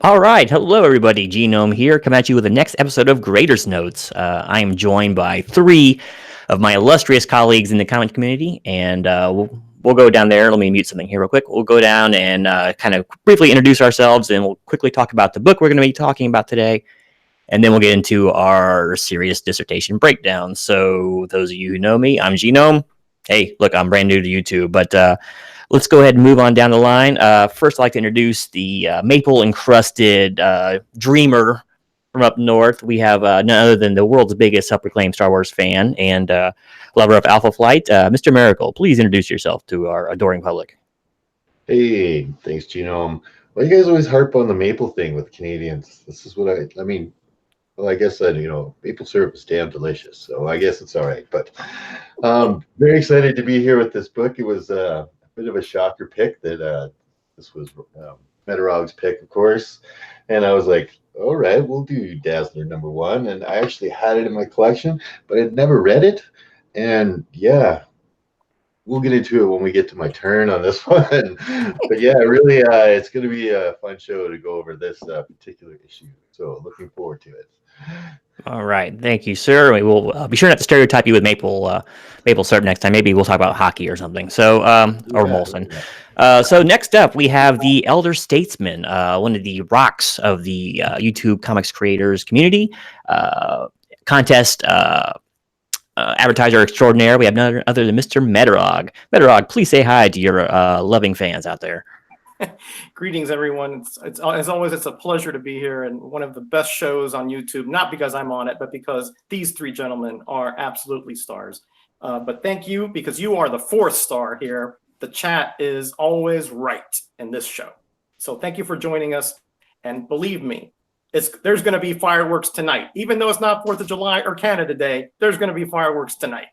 All right. Hello, everybody. Genome here, coming at you with the next episode of Graders Notes. I am joined by three of my illustrious colleagues in the comment community, and we'll go down there. Let me mute something here real quick. We'll go down and kind of briefly introduce ourselves, and we'll quickly talk about the book we're going to be talking about today, and then we'll get into our serious dissertation breakdown. So, those of you who know me, I'm Genome. Hey, look, I'm brand new to YouTube, but let's go ahead and move on down the line. First, I'd like to introduce the maple encrusted dreamer from up north. We have none other than the world's biggest self-proclaimed Star Wars fan and lover of Alpha Flight, Mr. Miracle. Please introduce yourself to our adoring public. Hey, thanks, Genome. Well, you guys always harp on the maple thing with Canadians. This is what I mean, well, I guess that, maple syrup is damn delicious, so I guess it's all right. But very excited to be here with this book. It was a bit of a shocker pick that this was Metarog's pick, of course. And I was like, all right, we'll do Dazzler #1. And I actually had it in my collection, but I'd never read it. And yeah, we'll get into it when we get to my turn on this one. But yeah, really, it's going to be a fun show to go over this particular issue. So looking forward to it. All right, thank you, sir. We will be sure not to stereotype you with maple syrup next time. Maybe we'll talk about hockey or something. So, or Molson. So next up, we have the Elder Statesman, one of the rocks of the YouTube comics creators community. Contest advertiser extraordinaire. We have none other than Mr. Metarog. Metarog, please say hi to your loving fans out there. Greetings, everyone. It's as always, it's a pleasure to be here and one of the best shows on YouTube, not because I'm on it, but because these three gentlemen are absolutely stars. But thank you, because you are the fourth star here. The chat is always right in this show. So thank you for joining us. And believe me, there's going to be fireworks tonight. Even though it's not 4th of July or Canada Day, there's going to be fireworks tonight.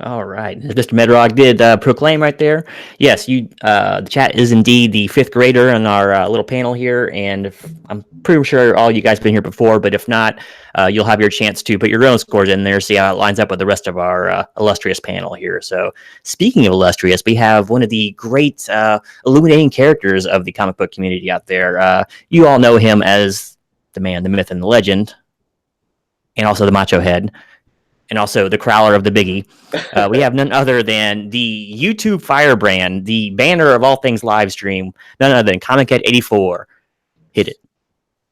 All right, as Mr. Metarog did proclaim right there. Yes, the chat is indeed the fifth grader on our little panel here, and I'm pretty sure all you guys have been here before, but if not, you'll have your chance to put your own scores in there, see how it lines up with the rest of our illustrious panel here. So, speaking of illustrious, we have one of the great illuminating characters of the comic book community out there. You all know him as the man, the myth, and the legend, and also the macho head, and also the Crowler of the Biggie. We have none other than the YouTube firebrand, the banner of all things Livestream, none other than Comic Head 84. Hit it.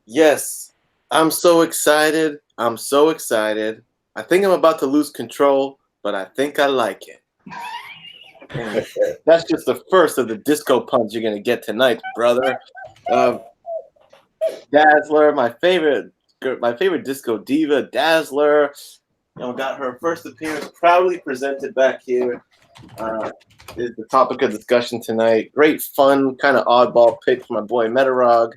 Yes, I'm so excited. I'm so excited. I think I'm about to lose control, but I think I like it. That's just the first of the disco punch you're going to get tonight, brother. Dazzler, my favorite disco diva, Dazzler. Got her first appearance proudly presented back here. Is the topic of discussion tonight. Great fun, kind of oddball pick from my boy Metarog.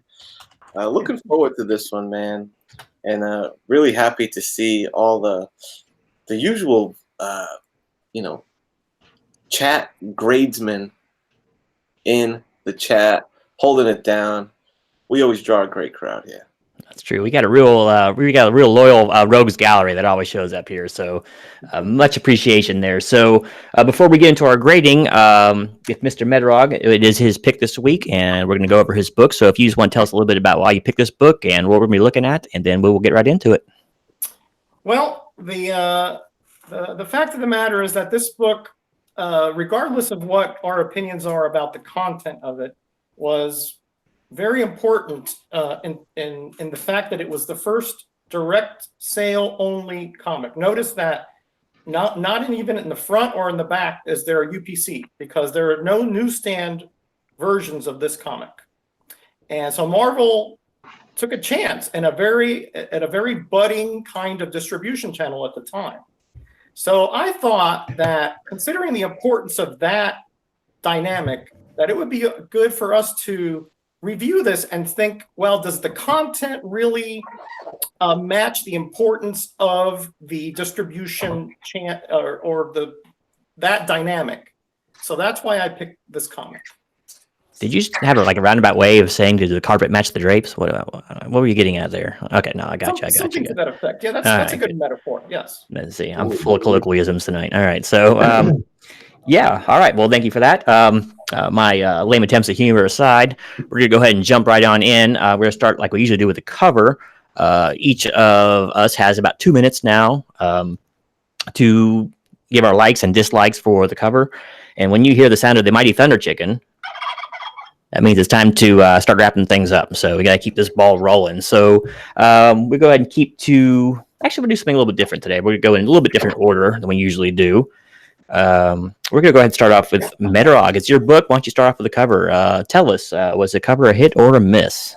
Looking forward to this one, man. And really happy to see all the usual, chat gradesmen in the chat, holding it down. We always draw a great crowd here. That's true. We got a real loyal rogues gallery that always shows up here. So much appreciation there. So before we get into our grading, with Mr. Metarog, it is his pick this week, and we're going to go over his book. So if you just want to tell us a little bit about why you picked this book and what we're going to be looking at, and then we will get right into it. Well, the fact of the matter is that this book, regardless of what our opinions are about the content of it, was very important in the fact that it was the first direct sale only comic. Notice that not even in the front or in the back is there a UPC, because there are no newsstand versions of this comic. And so Marvel took a chance at a very budding kind of distribution channel at the time. So I thought that, considering the importance of that dynamic, that it would be good for us to review this and think, well, does the content really match the importance of the distribution or that dynamic? So that's why I picked this comic. Did you just have a roundabout way of saying, did the carpet match the drapes? What were you getting at there? Okay, no, I got you. Something to that effect. Yeah, that's a good metaphor. Yes. Let's see. I'm full of colloquialisms tonight. All right. So, yeah. All right. Well, thank you for that. my lame attempts at humor aside, we're going to go ahead and jump right on in. We're going to start like we usually do with the cover. Each of us has about 2 minutes now to give our likes and dislikes for the cover. And when you hear the sound of the mighty thunder chicken, that means it's time to start wrapping things up. So we got to keep this ball rolling. So we go ahead and keep to... Actually, we'll do something a little bit different today. We're going to go in a little bit different order than we usually do. We're going to go ahead and start off with Metarog. It's your book. Why don't you start off with the cover? Tell us, was the cover a hit or a miss?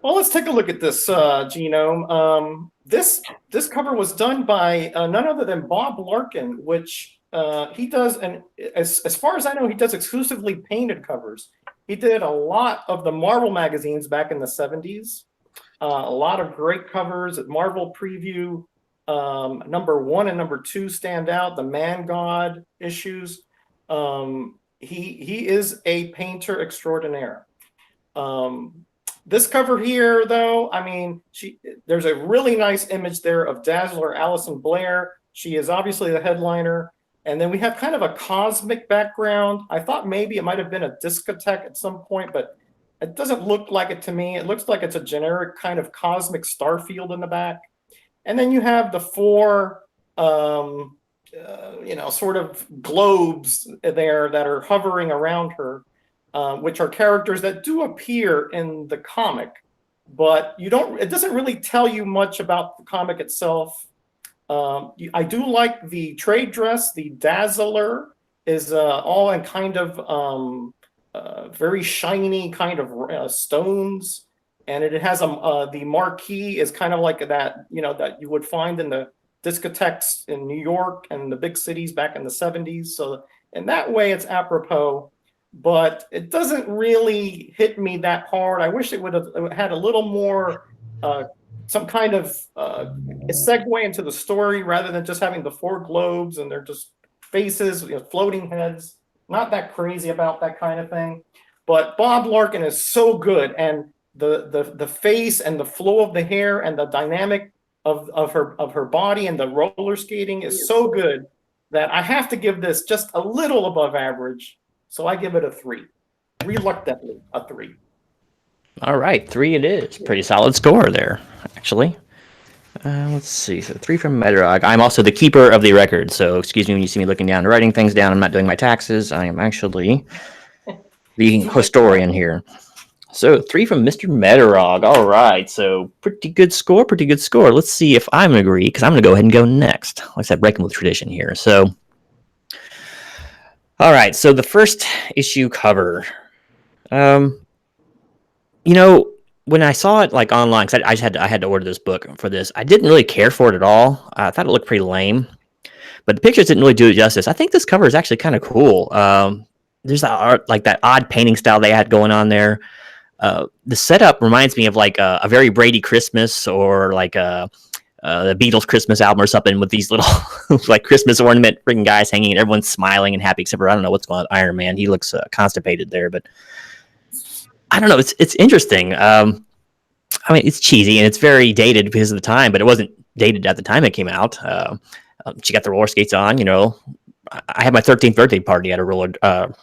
Well, let's take a look at this, Genome. This cover was done by none other than Bob Larkin, which he does, and as far as I know, he does exclusively painted covers. He did a lot of the Marvel magazines back in the 70s. A lot of great covers at Marvel Preview. Number 1 and number 2 stand out. The Man God issues. He is a painter extraordinaire. This cover here, though, I mean, there's a really nice image there of Dazzler, Alison Blair. She is obviously the headliner. And then we have kind of a cosmic background. I thought maybe it might have been a discotheque at some point, but it doesn't look like it to me. It looks like it's a generic kind of cosmic star field in the back. And then you have the 4, sort of globes there that are hovering around her. Which are characters that do appear in the comic, but it doesn't really tell you much about the comic itself. I do like the trade dress. The Dazzler is all in kind of very shiny kind of stones, and it has the marquee is kind of like that, that you would find in the discotheques in New York and the big cities back in the 70s. So in that way, it's apropos. But it doesn't really hit me that hard. I wish it would have had a little more, some kind of a segue into the story rather than just having the 4 globes and they're just faces, floating heads. Not that crazy about that kind of thing. But Bob Larkin is so good, and the face and the flow of the hair and the dynamic of her body and the roller skating is so good that I have to give this just a little above average. So I give it a 3. Reluctantly, a 3. All right, 3 it is. Pretty solid score there, actually. Let's see. So 3 from Metarog. I'm also the keeper of the record. So excuse me when you see me looking down and writing things down. I'm not doing my taxes. I am actually the historian here. So 3 from Mr. Metarog. All right. So pretty good score. Pretty good score. Let's see if I'm going to agree, because I'm going to go ahead and go next. Like I said, breaking with tradition here. So... All right, so the first issue cover, when I saw it like online, because I had to order this book for this, I didn't really care for it at all. I thought it looked pretty lame, but the pictures didn't really do it justice. I think this cover is actually kind of cool. There's that art, like that odd painting style they had going on there. The setup reminds me of like a very Brady Christmas, or like the Beatles Christmas album or something, with these little like Christmas ornament freaking guys hanging and everyone's smiling and happy, except for I don't know what's going on with Iron Man. He looks constipated there, but I don't know. It's interesting. I mean, it's cheesy and it's very dated because of the time, but it wasn't dated at the time it came out. She got the roller skates on, I had my 13th birthday party at a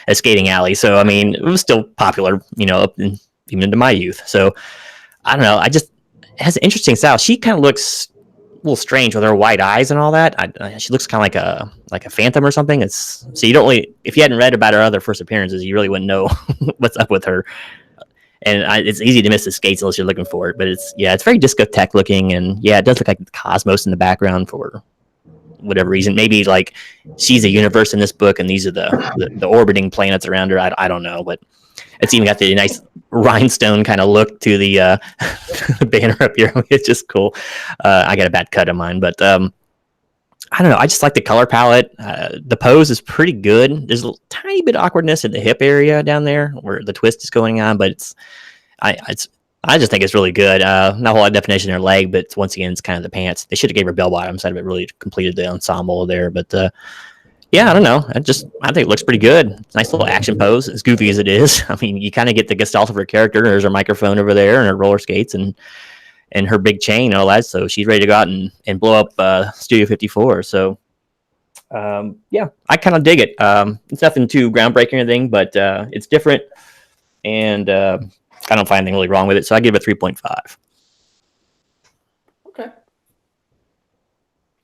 a skating alley. So, I mean, it was still popular, even into my youth. So I don't know. It has an interesting style. She kind of looks a little strange with her white eyes and all that. She looks kind of like a phantom or something. So you don't really, if you hadn't read about her other first appearances, you really wouldn't know what's up with her. And it's easy to miss the skates unless you're looking for it. But it's very discotheque looking, and it does look like the cosmos in the background for whatever reason. Maybe like she's a universe in this book, and these are the orbiting planets around her. I don't know, but it's even got the nice rhinestone kind of look to the banner up here. It's just cool. I got a bad cut of mine, but I don't know. I just like the color palette. The pose is pretty good. There's a tiny bit of awkwardness in the hip area down there where the twist is going on, but I just think it's really good. Not a whole lot of definition in her leg, but once again, it's kind of the pants. They should have gave her bell bottoms. That'd have really completed the ensemble there, but I don't know. I think it looks pretty good. It's a nice little action pose, as goofy as it is. I mean, you kind of get the gestalt of her character. There's her microphone over there and her roller skates and her big chain and all that. So she's ready to go out and blow up Studio 54. So Yeah, I kind of dig it. It's nothing too groundbreaking or anything, but it's different, and I don't find anything really wrong with it. So I give it 3.5. Okay.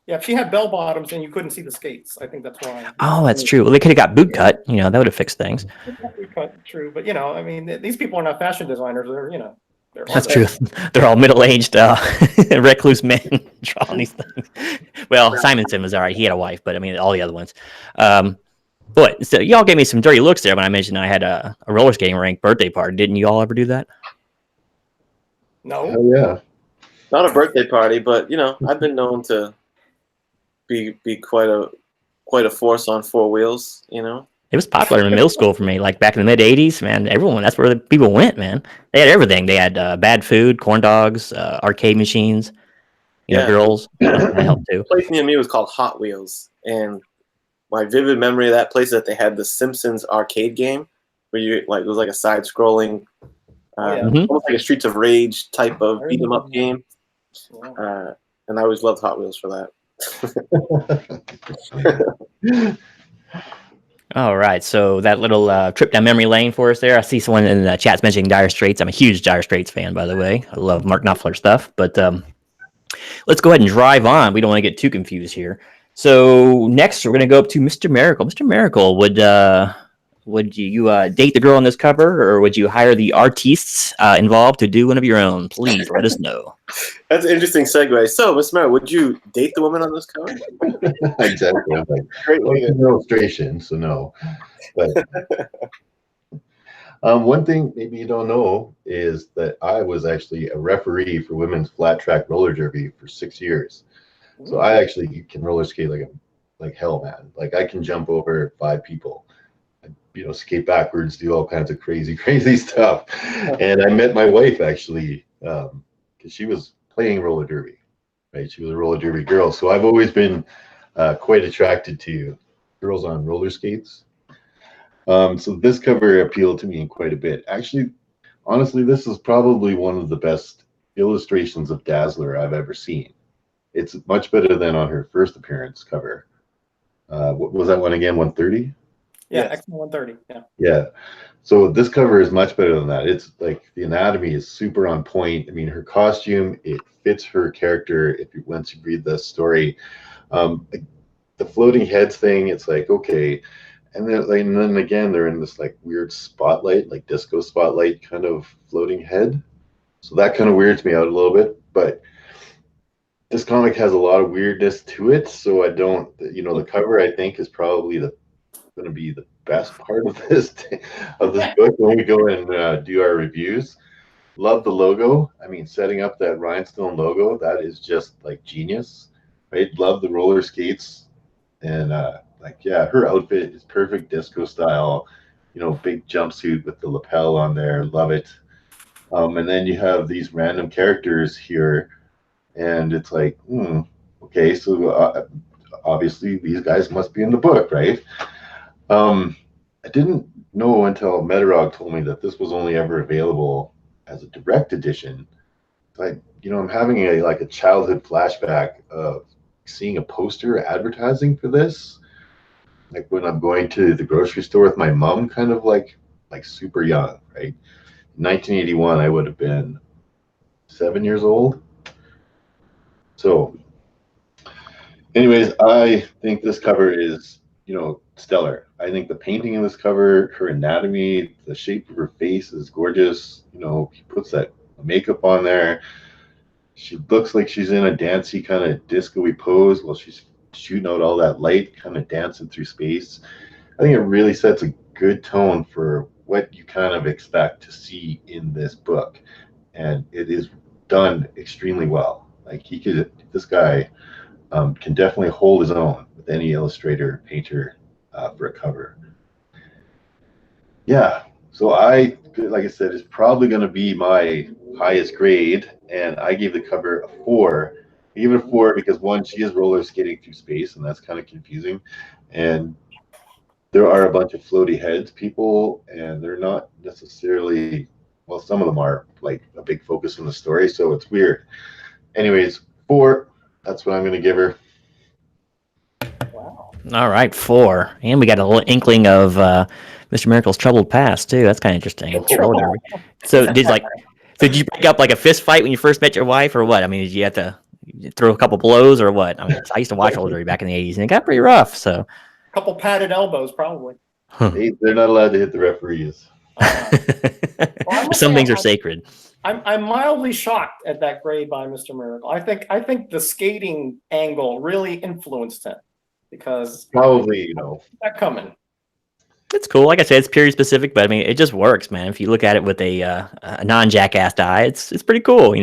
Yeah, if she had bell bottoms and you couldn't see the skates, I think that's why. Oh, that's true. Well, they could have got boot cut. You know, that would have fixed things. True, but I mean, these people are not fashion designers. They're That's true. They're all middle-aged, recluse men drawing these things. Well, Simonson was all right. He had a wife, but I mean, all the other ones. But so y'all gave me some dirty looks there when I mentioned I had a roller skating rink birthday party. Didn't you all ever do that? No. Oh yeah. Not a birthday party, but I've been known to be quite a force on four wheels. It was popular in middle school for me, like back in the mid '80s. Man, everyone, that's where the people went. Man, they had everything. They had bad food, corn dogs, arcade machines. Girls. That helped too. The place near me was called Hot Wheels, and my vivid memory of that place is that they had the Simpsons arcade game, where it was like a side-scrolling, almost like a Streets of Rage type of beat 'em up game. And I always loved Hot Wheels for that. All right, so that little trip down memory lane for us there. I see someone in the chat's mentioning Dire Straits. I'm a huge Dire Straits fan, by the way. I love Mark Knopfler stuff. But let's go ahead and drive on. We don't want to get too confused here. So next, we're going to go up to Mr. Miracle. Mr. Miracle, would you date the girl on this cover, or would you hire the artists involved to do one of your own? Please let us know. That's an interesting segue. So, Mr. Miracle, would you date the woman on this cover? Exactly. I'm like, Great way it's an illustration, so no. But one thing maybe you don't know is that I was actually a referee for women's flat track roller derby for 6 years. So I actually can roller skate like hell, man. Like I can jump over 5 people, skate backwards, do all kinds of crazy stuff. And I met my wife actually because she was playing roller derby, right? She was a roller derby girl. So I've always been quite attracted to girls on roller skates. So this cover appealed to me quite a bit. Actually, honestly, this is probably one of the best illustrations of Dazzler I've ever seen. It's much better than on her first appearance cover. What was that one again? 130? Yeah, X-Men 130. Yeah. Yeah. So this cover is much better than that. It's like the anatomy is super on point. I mean, her costume, it fits her character. Once you read the story, the floating heads thing, it's like, okay. And then again, they're in this like weird spotlight, like disco spotlight kind of floating head. So that kind of weirds me out a little bit, but this comic has a lot of weirdness to it. So I don't, the cover I think is probably going to be the best part of this book when we go and do our reviews. Love the logo. I mean, setting up that rhinestone logo, that is just like genius, right? Love the roller skates, and her outfit is perfect disco style. Big jumpsuit with the lapel on there. Love it. And then you have these random characters here, and it's like, okay, so obviously these guys must be in the book, right? I didn't know until Metarog told me that this was only ever available as a direct edition. Like, I'm having a childhood flashback of seeing a poster advertising for this, like when I'm going to the grocery store with my mom, kind of like super young, right? 1981, I would have been 7 years old. So, anyways, I think this cover is, stellar. I think the painting in this cover, her anatomy, the shape of her face is gorgeous. He puts that makeup on there. She looks like she's in a dancey kind of disco-y pose while she's shooting out all that light, kind of dancing through space. I think it really sets a good tone for what you kind of expect to see in this book. And it is done extremely well. Like this guy can definitely hold his own with any illustrator, painter for a cover. Yeah, so like I said, it's probably going to be my highest grade, and I gave the cover a 4. I gave it a 4 because one, she is roller skating through space, and that's kind of confusing, and there are a bunch of floaty heads people, and they're not necessarily, well, some of them are like a big focus in the story, so it's weird. Anyways, 4, that's what I'm going to give her. Wow. All right, 4. And we got a little inkling of Mr. Miracle's troubled past, too. That's kind of interesting. Trouble. So did you break up like a fist fight when you first met your wife, or what? I mean, did you have to throw a couple blows, or what? I mean, I used to watch Oldie back in the 80s, and it got pretty rough, so. A couple padded elbows, probably. They're not allowed to hit the referees. Some things are sacred. I'm mildly shocked at that grade by Mr. Miracle. I think the skating angle really influenced him because Probably, that coming. It's cool. Like I said, it's period specific, but I mean, it just works, man. If you look at it with a non-jackassed eye, it's pretty cool,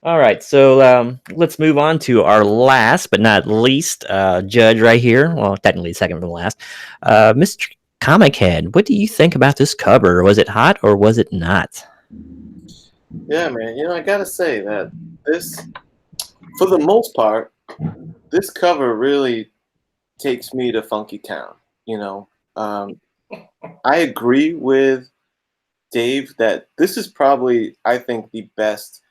All right, so let's move on to our last but not least judge right here. Well, technically second from last. Mr. Comic Head, what do you think about this cover? Was it hot or was it not? Yeah, man. I gotta say that this, for the most part, this cover really takes me to Funky Town. I agree with Dave that this is probably, I think, the best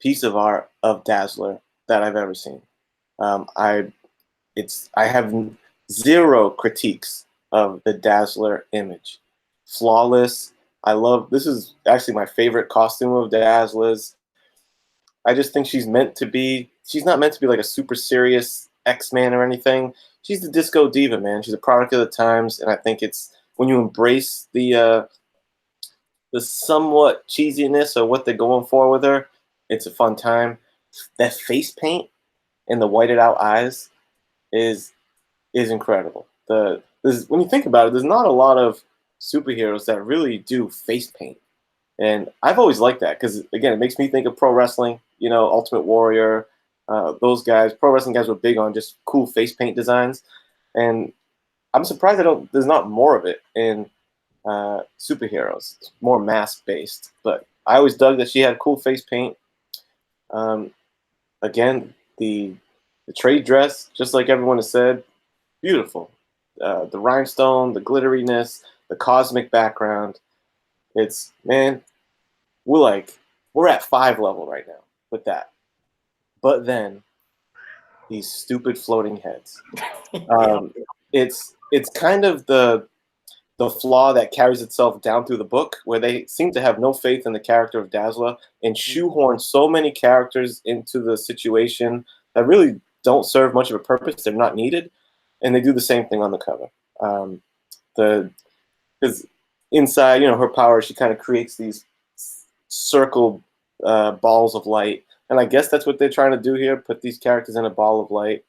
piece of art of Dazzler that I've ever seen. I have zero critiques of the Dazzler image. Flawless. This is actually my favorite costume of Dazzler's. I just think she's not meant to be like a super serious X-Man or anything. She's the disco diva, man. She's a product of the times, and I think it's when you embrace the somewhat cheesiness of what they're going for with her, it's a fun time. That face paint and the whited out eyes is incredible. When you think about it, there's not a lot of superheroes that really do face paint, and I've always liked that because again, it makes me think of pro wrestling. Ultimate Warrior, those guys. Pro wrestling guys were big on just cool face paint designs, and I'm surprised there's not more of it in superheroes. It's more mask based, but I always dug that she had cool face paint. Again, the trade dress, just like everyone has said, beautiful. The rhinestone, the glitteriness, the cosmic background. It's, man, we're at 5 level right now with that. But then these stupid floating heads. It's kind of the flaw that carries itself down through the book, where they seem to have no faith in the character of Dazzler and shoehorn so many characters into the situation that really don't serve much of a purpose. They're not needed, and they do the same thing on the cover. Because inside, her power, she kind of creates these circle balls of light, and I guess that's what they're trying to do here, put these characters in a ball of light.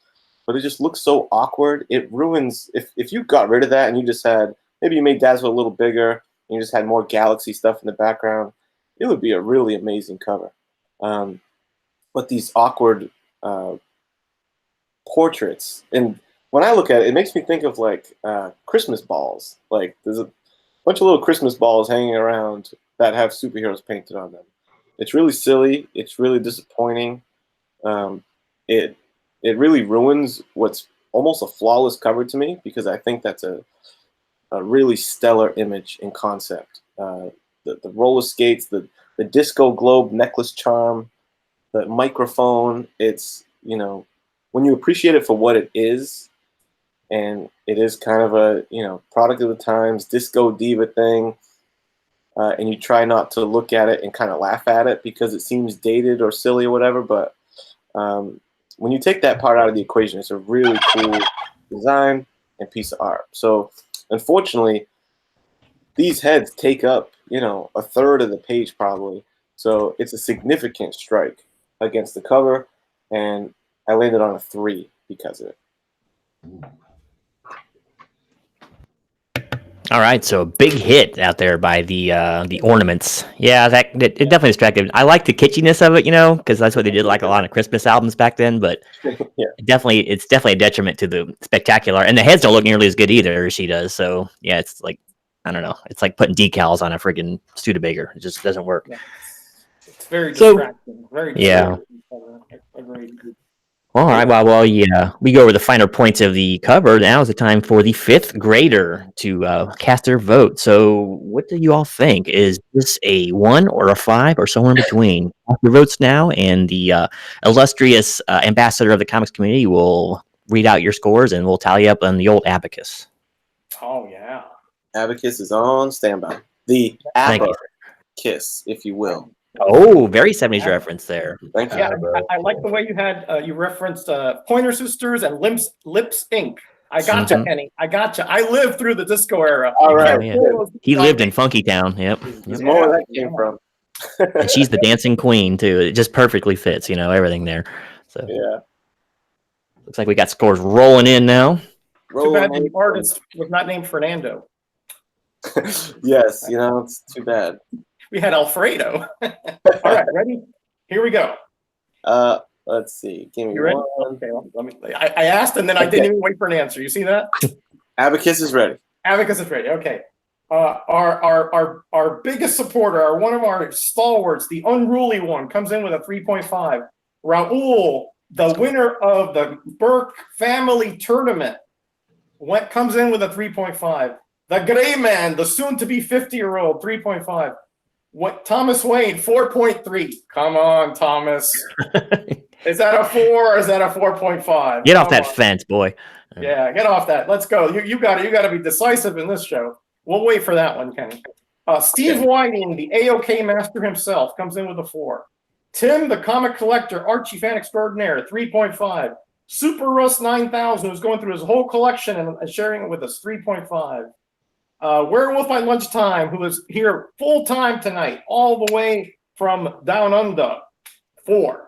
But it just looks so awkward. It ruins, if you got rid of that and you just had, maybe you made Dazzler a little bigger and you just had more galaxy stuff in the background, it would be a really amazing cover. But these awkward portraits, and when I look at it, it makes me think of like Christmas balls. Like there's a bunch of little Christmas balls hanging around that have superheroes painted on them. It's really silly. It's really disappointing. It really ruins what's almost a flawless cover to me, because I think that's a really stellar image and concept. The roller skates, the disco globe necklace charm, the microphone. It's, when you appreciate it for what it is, and it is kind of a, product of the times, disco diva thing, and you try not to look at it and kind of laugh at it because it seems dated or silly or whatever, but when you take that part out of the equation, it's a really cool design and piece of art. So unfortunately, these heads take up, a third of the page probably. So it's a significant strike against the cover, and I landed on a 3 because of it. All right, so a big hit out there by the ornaments. Yeah, it definitely distracted. I like the kitschiness of it, because that's what they did like a lot of Christmas albums back then. But Yeah. it's definitely a detriment to the spectacular. And the heads don't look nearly as good either as she does. So yeah, it's like, I don't know. It's like putting decals on a friggin' Studebaker. It just doesn't work. Yeah. It's very distracting. Very yeah. Agreed. All right. Well, yeah. We go over the finer points of the cover. Now is the time for the 5th grader to cast their vote. So, what do you all think? Is this a 1 or a 5 or somewhere in between? Cast your votes now, and the illustrious ambassador of the comics community will read out your scores, and we'll tally up on the old abacus. Oh yeah. Abacus is on standby. The Thank you. abacus, if you will. Oh, very 70s reference there. Thank you. Yeah, I like the way you had you referenced Pointer Sisters and Lips Inc. I gotcha, Kenny. I gotcha. I lived through the disco era. All right. Yeah. He lived in Funky Town. Yep. There's more where that came from. And she's the dancing queen too. It just perfectly fits, everything there. So Yeah. looks like we got scores rolling in now. Too bad the artist was not named Fernando. Yes, it's too bad. We had Alfredo. All right, ready? Here we go. Let's see. Give me You ready? one. Okay, let me. I asked and then I didn't even wait for an answer. You see that? Abacus is ready. Abacus is ready. Okay. Our biggest supporter, one of our stalwarts, the unruly one, comes in with a 3.5. Raul, the winner of the Burke Family Tournament, comes in with a 3.5. The Gray Man, the soon-to-be 50-year-old, 3.5. What Thomas Wayne, 4.3. Come on, Thomas. Is that a 4 or is that a 4.5? Get off that fence, boy. Yeah, get off that. Let's go. You got to be decisive in this show. We'll wait for that one, Kenny. Steve Whiting, the AOK master himself, comes in with a 4. Tim, the comic collector, Archie fan extraordinaire, 3.5. Super Russ 9000, who's going through his whole collection and sharing it with us, 3.5. Werewolf by Lunchtime, who is here full time tonight, all the way from down under, 4.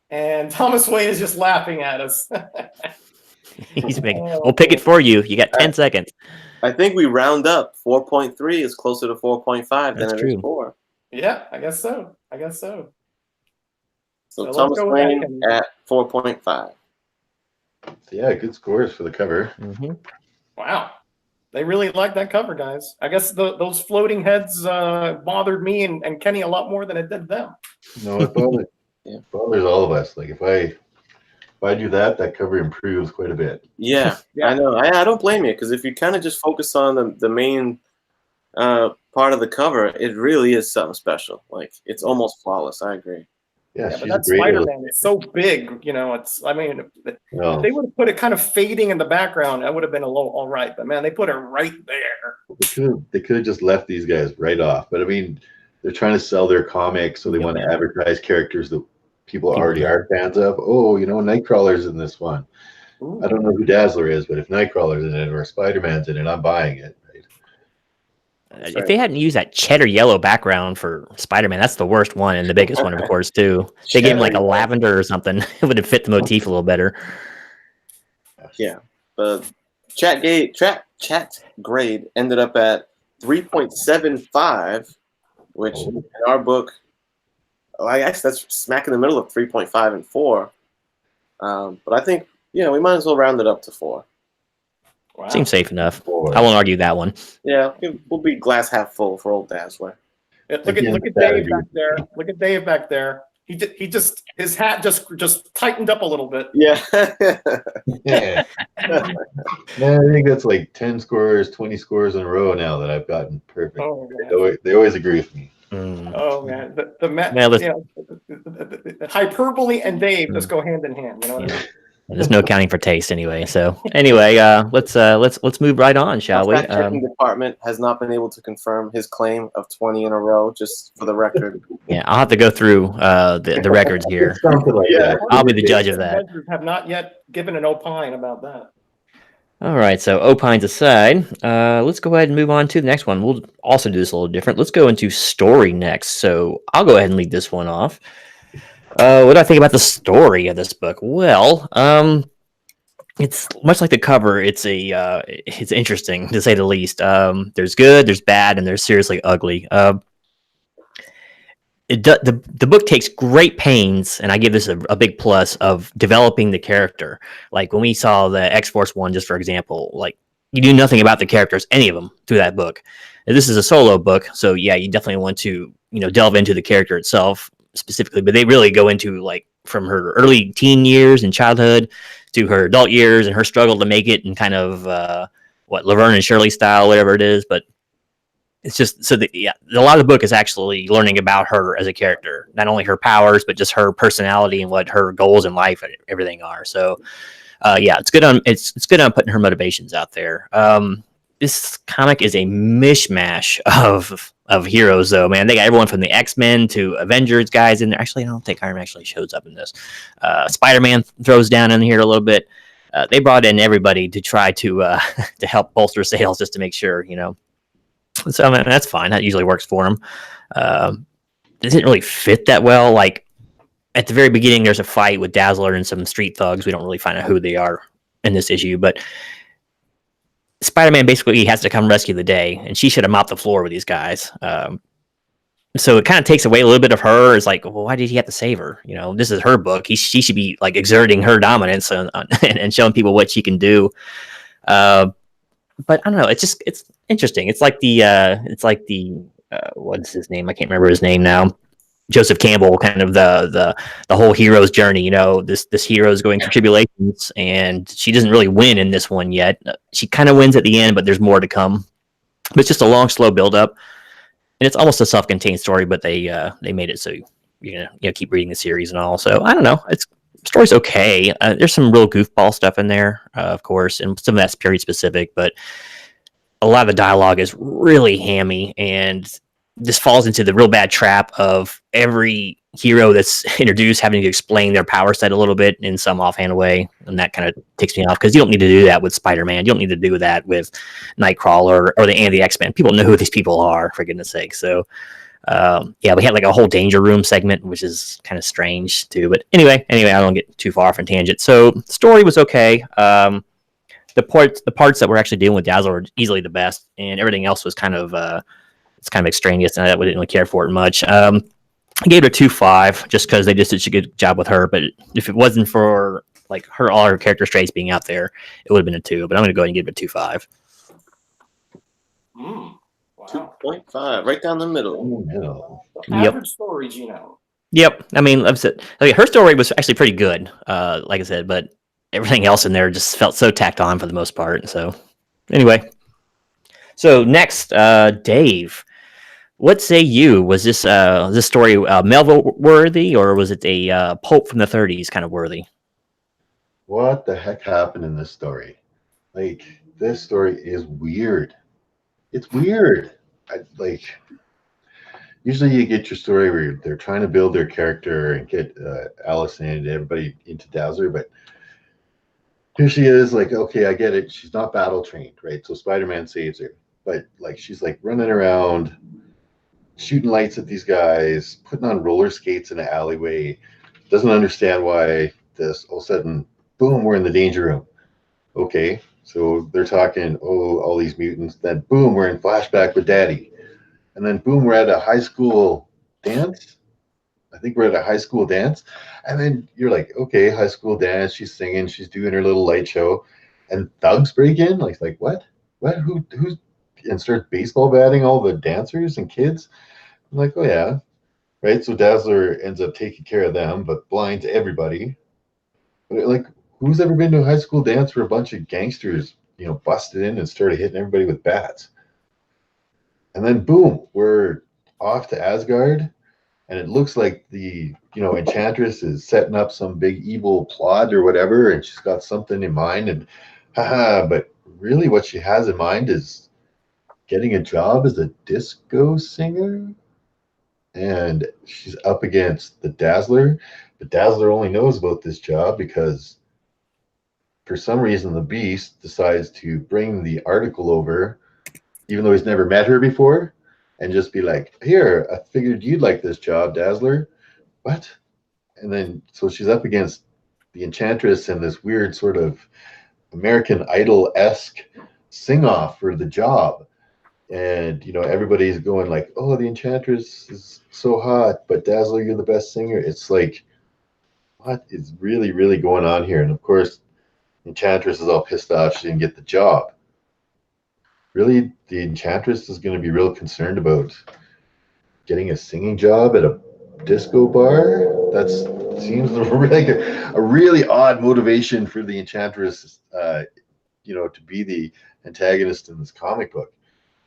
And Thomas Wayne is just laughing at us. He's big. We'll pick it for you. You got 10 seconds. I think we round up. 4.3 is closer to 4.5 than it is 4. Yeah, I guess so. So Thomas Wayne at 4.5. Yeah, good scores for the cover. Mm-hmm. Wow. They really like that cover, guys. I guess those floating heads bothered me and Kenny a lot more than it did them. No, it bothers all of us. Like if I do that cover improves quite a bit. Yeah. I know. I don't blame you, because if you kind of just focus on the main part of the cover, it really is something special. Like it's almost flawless. I agree. Yeah, but that Spider-Man is so big, if they would have put it kind of fading in the background, that would have been all right. But man, they put it right there. They could have just left these guys right off. But I mean, they're trying to sell their comics, so they want to advertise characters that people already are fans of. Oh, Nightcrawler's in this one. Ooh. I don't know who Dazzler is, but if Nightcrawler's in it or Spider-Man's in it, I'm buying it. If they hadn't used that cheddar yellow background for Spider-Man, that's the worst one and the biggest one, of course, too. They gave him like a lavender or something. It would have fit the motif a little better. Yeah. The chat grade ended up at 3.75, which in our book, I guess that's smack in the middle of 3.5 and 4. But I think, we might as well round it up to 4. Wow. Seems safe enough. I won't argue that one. Yeah, we'll be glass half full for old Dazzler. Look at Dave back there. Look at Dave back there. He just his hat just tightened up a little bit. Yeah. Yeah. Man, I think that's like 10 scores, 20 scores in a row now that I've gotten perfect. Oh, they always agree with me. Oh man, the hyperbole and Dave just go hand in hand. You know what I mean? There's no accounting for taste anyway. So anyway, let's move right on, shall we? The checking department has not been able to confirm his claim of 20 in a row, just for the record. Yeah, I'll have to go through the records here. I'll be the judge of that. Have not yet given an opine about that. All right, so opines aside, let's go ahead and move on to the next one. We'll also do this a little different. Let's go into story next. So I'll go ahead and lead this one off. What do I think about the story of this book? Well, it's much like the cover. It's interesting to say the least. There's good, there's bad, and there's seriously ugly. The book takes great pains, and I give this a big plus of developing the character. Like when we saw the X-Force one, just for example, like you knew nothing about the characters, any of them, through that book. And this is a solo book, so yeah, you definitely want to delve into the character itself specifically, but they really go into like from her early teen years and childhood to her adult years and her struggle to make it and kind of Laverne and Shirley style, whatever it is. But it's just a lot of the book is actually learning about her as a character, not only her powers, but just her personality and what her goals in life and everything are. So Yeah, it's good on it's good on putting her motivations out there. This comic is a mishmash of heroes, though. Man, they got everyone from the X-Men to Avengers guys in there. Actually, I don't think Iron Man actually shows up in this. Spider-Man throws down in here a little bit. They brought in everybody to try to to help bolster sales, just to make sure, you know. So I mean, that's fine. That usually works for them. It didn't really fit that well. Like at the very beginning, there's a fight with Dazzler and some street thugs. We don't really find out who they are in this issue, but Spider-Man basically has to come rescue the day, and she should have mopped the floor with these guys. So it kind of takes away a little bit of her. It's like, well, why did he have to save her? You know, this is her book. She should be like exerting her dominance and showing people what she can do. But I don't know. It's interesting. It's like the what's his name? I can't remember his name now. Joseph Campbell, kind of the whole hero's journey. You know, this hero is going through tribulations, and she doesn't really win in this one yet. She kind of wins at the end, but there's more to come. But it's just a long, slow build up, and it's almost a self-contained story. But they made it so you know keep reading the series and all. So I don't know. Story's okay. There's some real goofball stuff in there, of course, and some of that's period specific. But a lot of the dialogue is really hammy, and this falls into the real bad trap of every hero that's introduced having to explain their power set a little bit in some offhand way, and that kind of takes me off because you don't need to do that with Spider-Man. You don't need to do that with Nightcrawler or the X-Men. People know who these people are, for goodness sake. So, yeah, we had like a whole Danger Room segment, which is kind of strange too. But anyway, I don't get too far off on tangent. So, the story was okay. The parts that were actually dealing with Dazzler were easily the best, and everything else was kind of it's kind of extraneous, and I didn't really care for it much. I gave it a 2.5 just because they did such a good job with her. But if it wasn't for like all her character traits being out there, it would have been a 2. But I'm going to go ahead and give it a 2.5. Wow. 2.5, right down the middle. Average story, Gino. Yep. I mean, her story was actually pretty good, like I said, but everything else in there just felt so tacked on for the most part. So anyway. So next, Dave. What say you? Was this story Melville worthy, or was it a pulp from the 30s kind of worthy? What the heck happened in this story? Like, this story is weird. It's weird. Usually you get your story where they're trying to build their character and get Allison and everybody into Dazzler, but here she is, like, okay, I get it. She's not battle trained, right? So Spider-Man saves her, but like she's like running around, shooting lights at these guys, putting on roller skates in an alleyway. Doesn't understand why this. All of a sudden, boom, we're in the Danger Room. Okay, so they're talking, oh, all these mutants. Then boom, we're in flashback with Daddy, and then boom, we're at a high school dance. I think we're at a high school dance, and then you're like, okay, high school dance. She's singing, she's doing her little light show, and thugs break in. Like what? Who's and start baseball batting all the dancers and kids. I'm like, oh yeah, right. So Dazzler ends up taking care of them, but blinds everybody. But like, who's ever been to a high school dance where a bunch of gangsters, busted in and started hitting everybody with bats? And then boom, we're off to Asgard, and it looks like the Enchantress is setting up some big evil plot or whatever, and she's got something in mind. And but really, what she has in mind is getting a job as a disco singer, and she's up against the Dazzler. The Dazzler only knows about this job because for some reason the Beast decides to bring the article over, even though he's never met her before, and just be like, here, I figured you'd like this job, Dazzler. What? And then so she's up against the Enchantress and this weird sort of American Idol-esque sing-off for the job. And everybody's going like, oh, the Enchantress is so hot, but Dazzler, you're the best singer. It's like, what is really, really going on here? And of course, the Enchantress is all pissed off she didn't get the job. Really, the Enchantress is going to be real concerned about getting a singing job at a disco bar? That seems like a really odd motivation for the Enchantress, to be the antagonist in this comic book.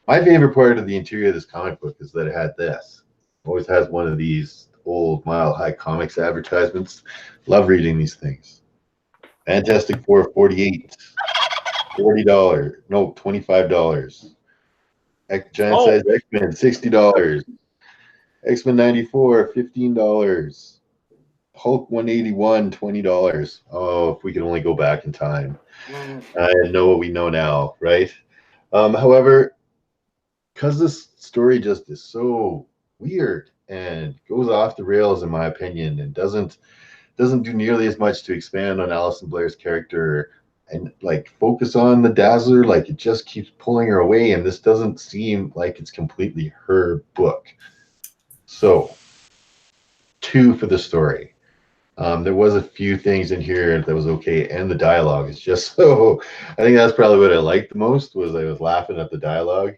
My favorite part of the interior of this comic book is that it had this. It always has one of these old Mile High Comics advertisements. Love reading these things. Fantastic Four 48, $40. No, $25. Giant size X-Men, $60. X-Men 94, $15. Hulk 181, $20. Oh, if we could only go back in time and know what we know now, right? However, because this story just is so weird and goes off the rails, in my opinion, and doesn't do nearly as much to expand on Alison Blair's character and like focus on the Dazzler, like it just keeps pulling her away, and this doesn't seem like it's completely her book. So 2 for the story. There was a few things in here that was okay, and the dialogue is just so. I think that's probably what I liked the most, was I was laughing at the dialogue.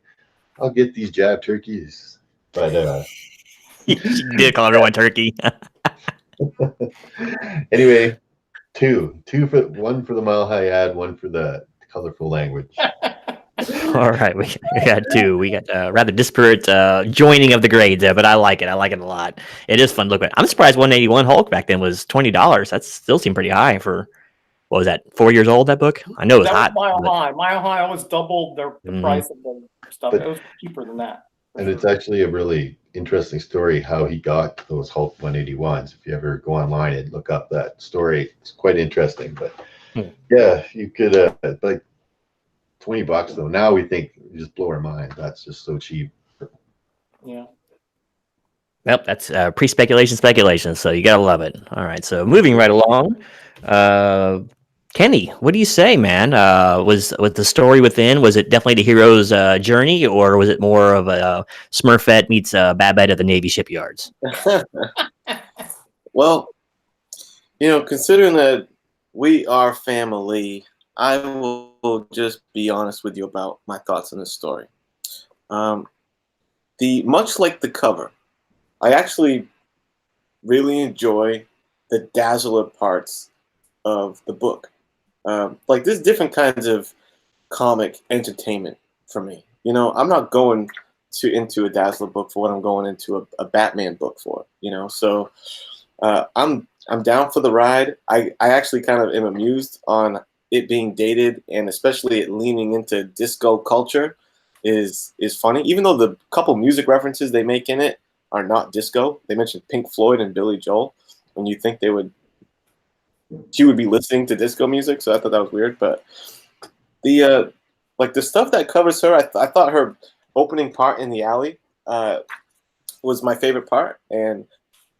I'll get these jab turkeys, but You did call everyone turkey. anyway, 2 for 1 for the mile high ad, 1 for the colorful language. All right, we got 2. We got rather disparate joining of the grades there, but I like it. I like it a lot. It is fun to look at. I'm surprised 181 Hulk back then was $20. That still seemed pretty high for, what was that, 4 years old, that book? I know it was That hot. was Mile but- High. Mile High almost doubled the Mhm. price of the stuff. But- It was cheaper than that. for And sure. it's actually a really interesting story how he got those Hulk 181s. If you ever go online and look up that story, it's quite interesting. But yeah, you could like $20 though. Now we think we just blow our mind. That's just so cheap. Yeah. Yep, that's speculation. So you gotta love it. All right, so moving right along. Kenny, what do you say, man? Was the story within? Was it definitely the hero's journey, or was it more of a Smurfette meets Babette at the Navy shipyards? Well, considering that we are family, I will just be honest with you about my thoughts on this story. Much like the cover, I actually really enjoy the Dazzler parts of the book. Like there's different kinds of comic entertainment for me. I'm not going into a Dazzler book for what I'm going into a Batman book for. So I'm down for the ride. I actually kind of am amused on it being dated, and especially it leaning into disco culture is funny. Even though the couple music references they make in it are not disco. They mentioned Pink Floyd and Billy Joel, when you think she would be listening to disco music. So I thought that was weird. But the stuff that covers her, I thought her opening part in the alley was my favorite part. And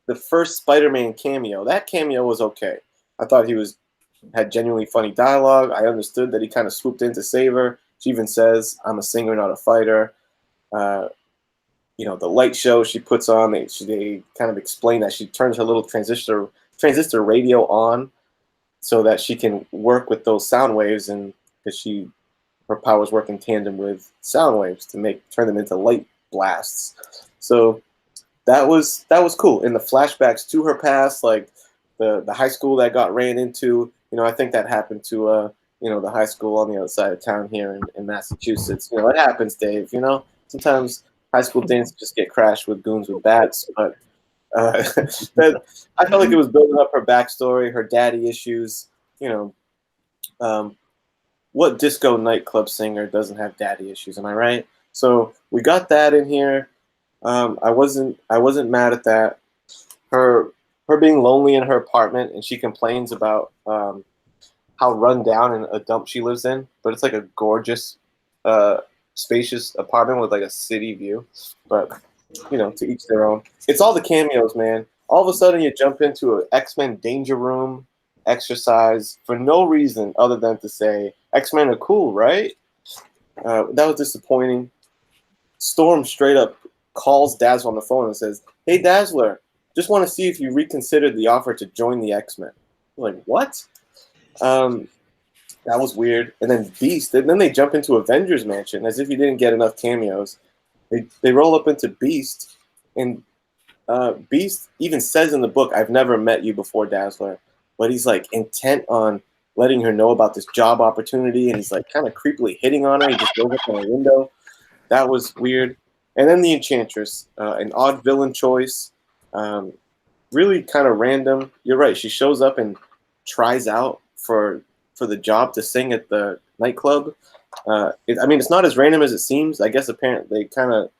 the first Spider-Man cameo, that cameo was okay. I thought he had genuinely funny dialogue. I understood that he kind of swooped in to save her. She even says, "I'm a singer, not a fighter." The light show she puts on, they kind of explain that she turns her little transistor radio on so that she can work with those sound waves, and because her powers work in tandem with sound waves to turn them into light blasts. So that was cool. In the flashbacks to her past, like the high school that got ran into, I think that happened to the high school on the other side of town here in Massachusetts. It happens, Dave. Sometimes high school dances just get crashed with goons with bats. But I felt like it was building up her backstory, her daddy issues. What disco nightclub singer doesn't have daddy issues? Am I right? So we got that in here. I wasn't mad at that. Her being lonely in her apartment, and she complains about how run down and a dump she lives in, but it's like a gorgeous, spacious apartment with like a city view. But to each their own. It's all the cameos, man. All of a sudden, you jump into an X-Men Danger Room exercise for no reason other than to say X-Men are cool, right? That was disappointing. Storm straight up calls Dazzler on the phone and says, "Hey, Dazzler, just want to see if you reconsidered the offer to join the X-Men." I'm like, what? That was weird. And then Beast, and then they jump into Avengers Mansion as if you didn't get enough cameos. They roll up into Beast, and Beast even says in the book, "I've never met you before, Dazzler," but he's like intent on letting her know about this job opportunity, and he's like kind of creepily hitting on her. He just goes up on a window. That was weird. And then the Enchantress, an odd villain choice, really kind of random. You're right. She shows up and tries out for the job to sing at the nightclub. I mean, it's not as random as it seems. I guess apparently they kind of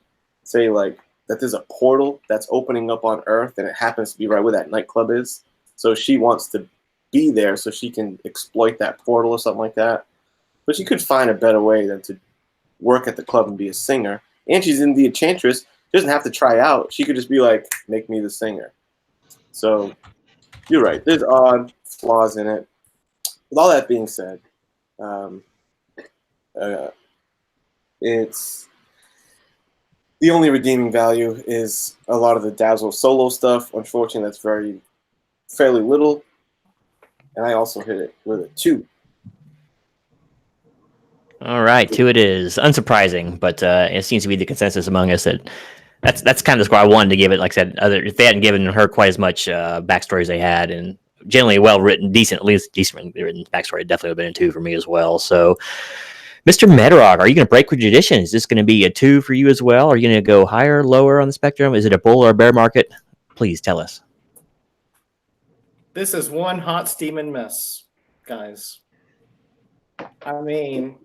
say like that there's a portal that's opening up on Earth, and it happens to be right where that nightclub is. So she wants to be there so she can exploit that portal or something like that. But she could find a better way than to work at the club and be a singer. And she's in the Enchantress. She doesn't have to try out. She could just be like, make me the singer. So you're right. There's odd flaws in it. With all that being said, it's the only redeeming value is a lot of the Dazzle solo stuff. Unfortunately, that's fairly little. And I also hit it with a 2. All right, 2 it is. Unsurprising, but it seems to be the consensus among us that that's kind of the score I wanted to give it. Like I said, if they hadn't given her quite as much backstory as they had, and generally well written, at least decently written backstory, definitely would have been a 2 for me as well. So, Mr. Metarog, are you going to break with tradition? Is this going to be a 2 for you as well? Are you going to go higher, lower on the spectrum? Is it a bull or a bear market? Please tell us. This is one hot steaming mess, guys. I mean,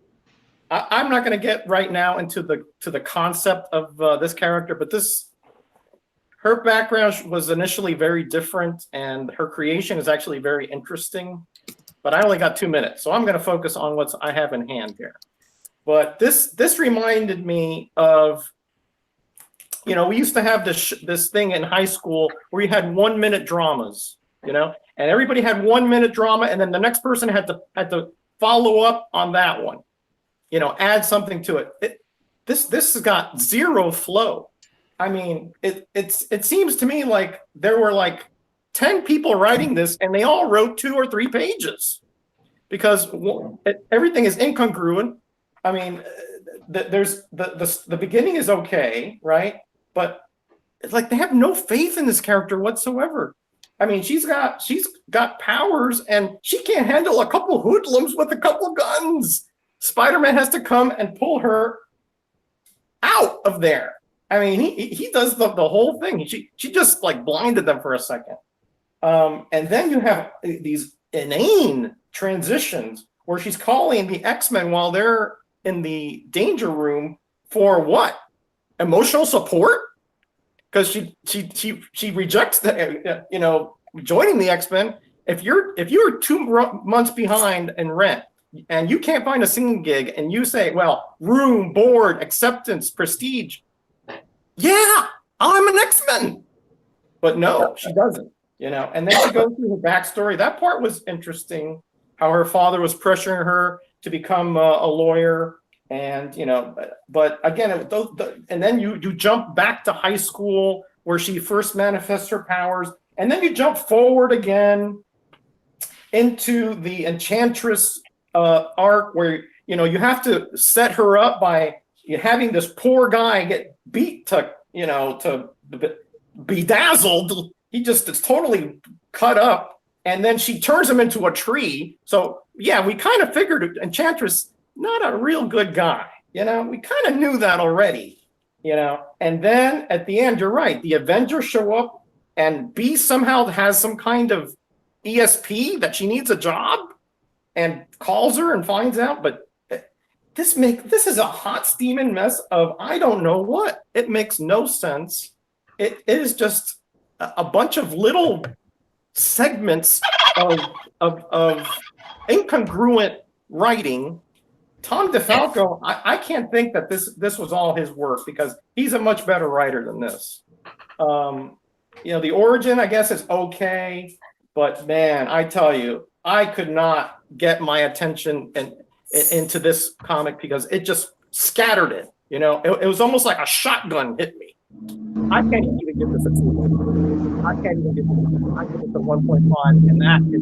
I'm not going to get right now into the concept of this character, but her background was initially very different, and her creation is actually very interesting. But I only got 2 minutes, so I'm going to focus on what I have in hand here. But this reminded me of, we used to have this thing in high school where you had 1-minute dramas, and everybody had 1-minute drama, and then the next person had to follow up on that one, add something to it. This has got zero flow. I mean, it seems to me like there were like 10 people writing this, and they all wrote 2 or 3 pages because everything is incongruent. I mean, there's the beginning is okay, right? But it's like they have no faith in this character whatsoever. I mean, she's got powers, and she can't handle a couple hoodlums with a couple guns. Spider-Man has to come and pull her out of there. I mean, he does the whole thing. She just like blinded them for a second. And then you have these inane transitions where she's calling the X-Men while they're in the danger room for what? Emotional support? Because she rejects joining the X-Men. If you're 2 months behind in rent and you can't find a singing gig, and you say, well, room, board, acceptance, prestige, yeah, I'm an X-Men. But no, she doesn't. And then she goes through her backstory. That part was interesting, how her father was pressuring her to become a lawyer. And, but again, and then you jump back to high school where she first manifests her powers. And then you jump forward again into the Enchantress arc where, you have to set her up by having this poor guy get beat to be dazzled. He just is totally cut up, and then she turns him into a tree. So yeah, we kind of figured Enchantress, not a real good guy. We kind of knew that already. And then at the end, you're right. The Avengers show up, and B somehow has some kind of ESP that she needs a job, and calls her and finds out. But this is a hot steaming mess of I don't know what. It makes no sense. It is just a bunch of little segments of incongruent writing. Tom DeFalco, I can't think that this was all his work, because he's a much better writer than this. The origin, I guess, is okay, but man, I tell you, I could not get my attention into this comic because it just scattered it. It was almost like a shotgun hit me. I can't even give this a 2. I can't even give it. I give it a 1.5, and that is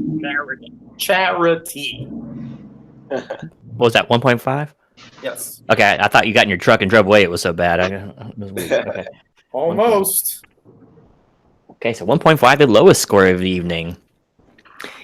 charity. What was that, 1.5? Yes. Okay, I thought you got in your truck and drove away. It was so bad. Okay. Almost. Okay, so 1.5, the lowest score of the evening.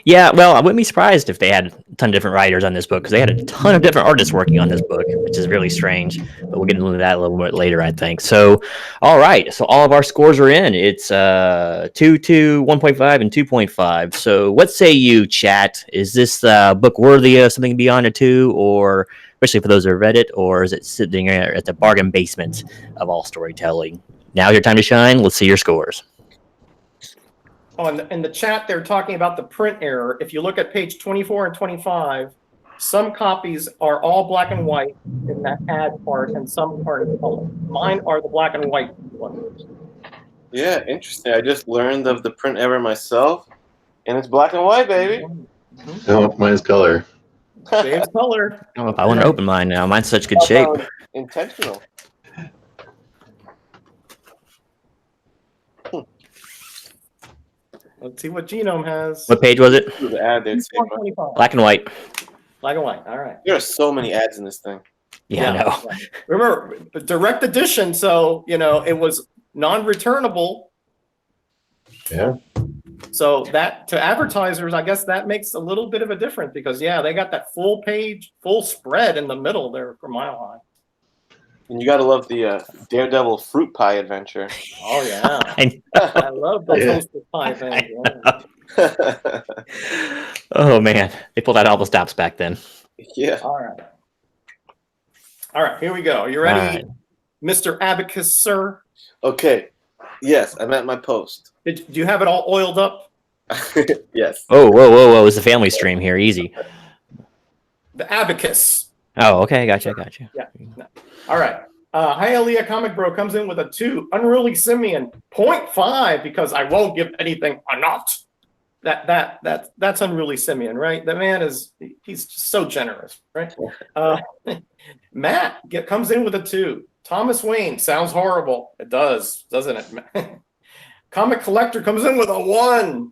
Yeah, well, I wouldn't be surprised if they had a ton of different writers on this book because they had a ton of different artists working on this book, which is really strange. But we'll get into that a little bit later, I think. So, all right. So all of our scores are in. It's 2, 2, 1.5, and 2.5. So what say you, chat? Is this book worthy of something beyond a 2, or especially for those who have read it, or is it sitting at the bargain basement of all storytelling? Now's your time to shine. Let's see your scores. Oh, in the chat, they're talking about the print error. If you look at page 24 and 25, some copies are all black and white in that ad part, and some are in color. Mine are the black and white ones. Yeah, interesting. I just learned of the print error myself, and it's black and white, baby. No, mine's color. Dave's color. I don't know if I want to open mine now. Mine's such good shape. Intentional. Let's see what Genome has. What page was it? The ad there, 24, Black and white. Black and white. All right. there are so many ads in this thing. Yeah, I know. Remember, direct edition, so it was non-returnable. Yeah. So that to advertisers, I guess that makes a little bit of a difference because they got that full page, full spread in the middle there for Mile High. And you gotta love the Daredevil fruit pie adventure. Oh yeah, I love those toasted pie things. Yeah. Oh man, they pulled out all the stops back then. Yeah. All right, here we go. Are you ready, Mr. Abacus, sir? Okay. Yes, I'm at my post. Do you have it all oiled up? Yes. Oh, whoa! It's a family stream here. Easy. The Abacus. Oh, okay, gotcha. Yeah. All right. Hialeah Comic Bro comes in with a 2. Unruly Simeon 0.5 because I won't give anything a not. That's Unruly Simeon, right? The man he's just so generous, right? Matt comes in with a 2. Thomas Wayne sounds horrible. It does, doesn't it? Comic Collector comes in with a 1.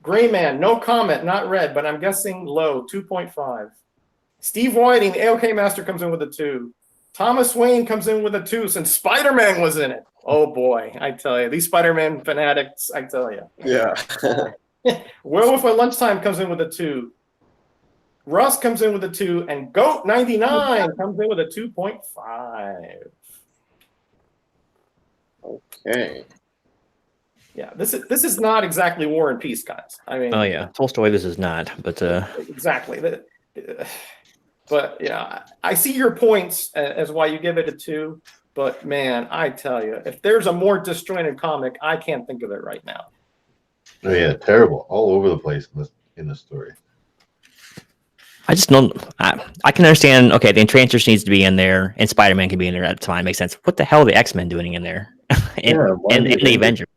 Gray Man, no comment, not read, but I'm guessing low, 2.5. Steve Whiting, the AOK Master, comes in with a 2. Thomas Wayne comes in with a 2 since Spider-Man was in it. Oh boy, I tell you, these Spider-Man fanatics, I tell you. Yeah. Werewolf at Lunchtime comes in with a 2. Russ comes in with a 2, and Goat99 comes in with a 2.5. Okay. Yeah, this is not exactly War and Peace, guys. I mean, Oh yeah, Tolstoy. This is not, but exactly. But yeah, I see your points as why you give it a 2. But man, I tell you, if there's a more disjointed comic, I can't think of it right now. Oh yeah, terrible. All over the place in this story. I just don't. I can understand. Okay, the Enchantress needs to be in there, and Spider-Man can be in there at the time. Makes sense. What the hell are the X-Men doing in there? and the Avengers.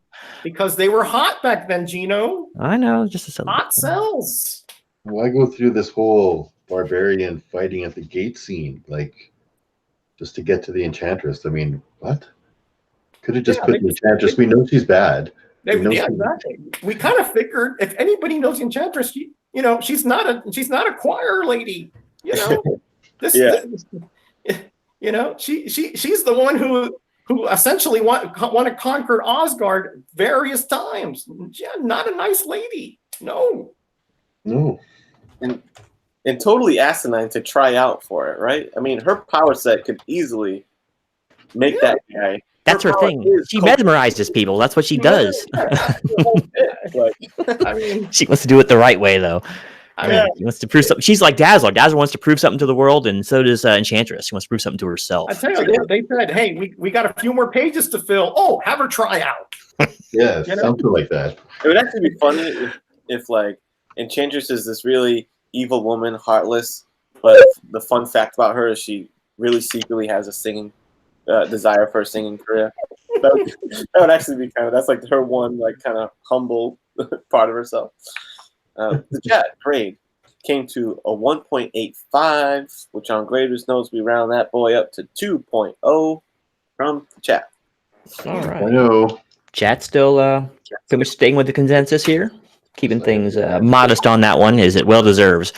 Because they were hot back then, Gino. I know, just a Hot sells. Why go through this whole barbarian fighting at the gate scene, like just to get to the Enchantress? I mean, what? Could have just put the Enchantress. We know she's bad. Exactly. We kind of figured if anybody knows the Enchantress, she's not a choir lady. She's the one who essentially want to conquer Asgard various times. Yeah, not a nice lady. No. And totally asinine to try out for it, right? I mean, her power set could easily make that guy. That's her thing. She mesmerizes people. That's what she does. I mean, she wants to do it the right way, though. She wants to prove something. She's like Dazzler. Dazzler wants to prove something to the world, and so does Enchantress. She wants to prove something to herself. I tell you, they said, "Hey, we got a few more pages to fill. Oh, have her try out." Yeah, something like that. It would actually be funny if like Enchantress is this really evil woman, heartless, but the fun fact about her is she really secretly has a singing desire for a singing career. That would actually be that's like her one like kind of humble part of herself. The chat grade came to a 1.85, which on Graders Notes we round that boy up to 2.0 from the chat. All right. I know. Chat still pretty much staying with the consensus here, keeping things modest on that one, as it well deserves.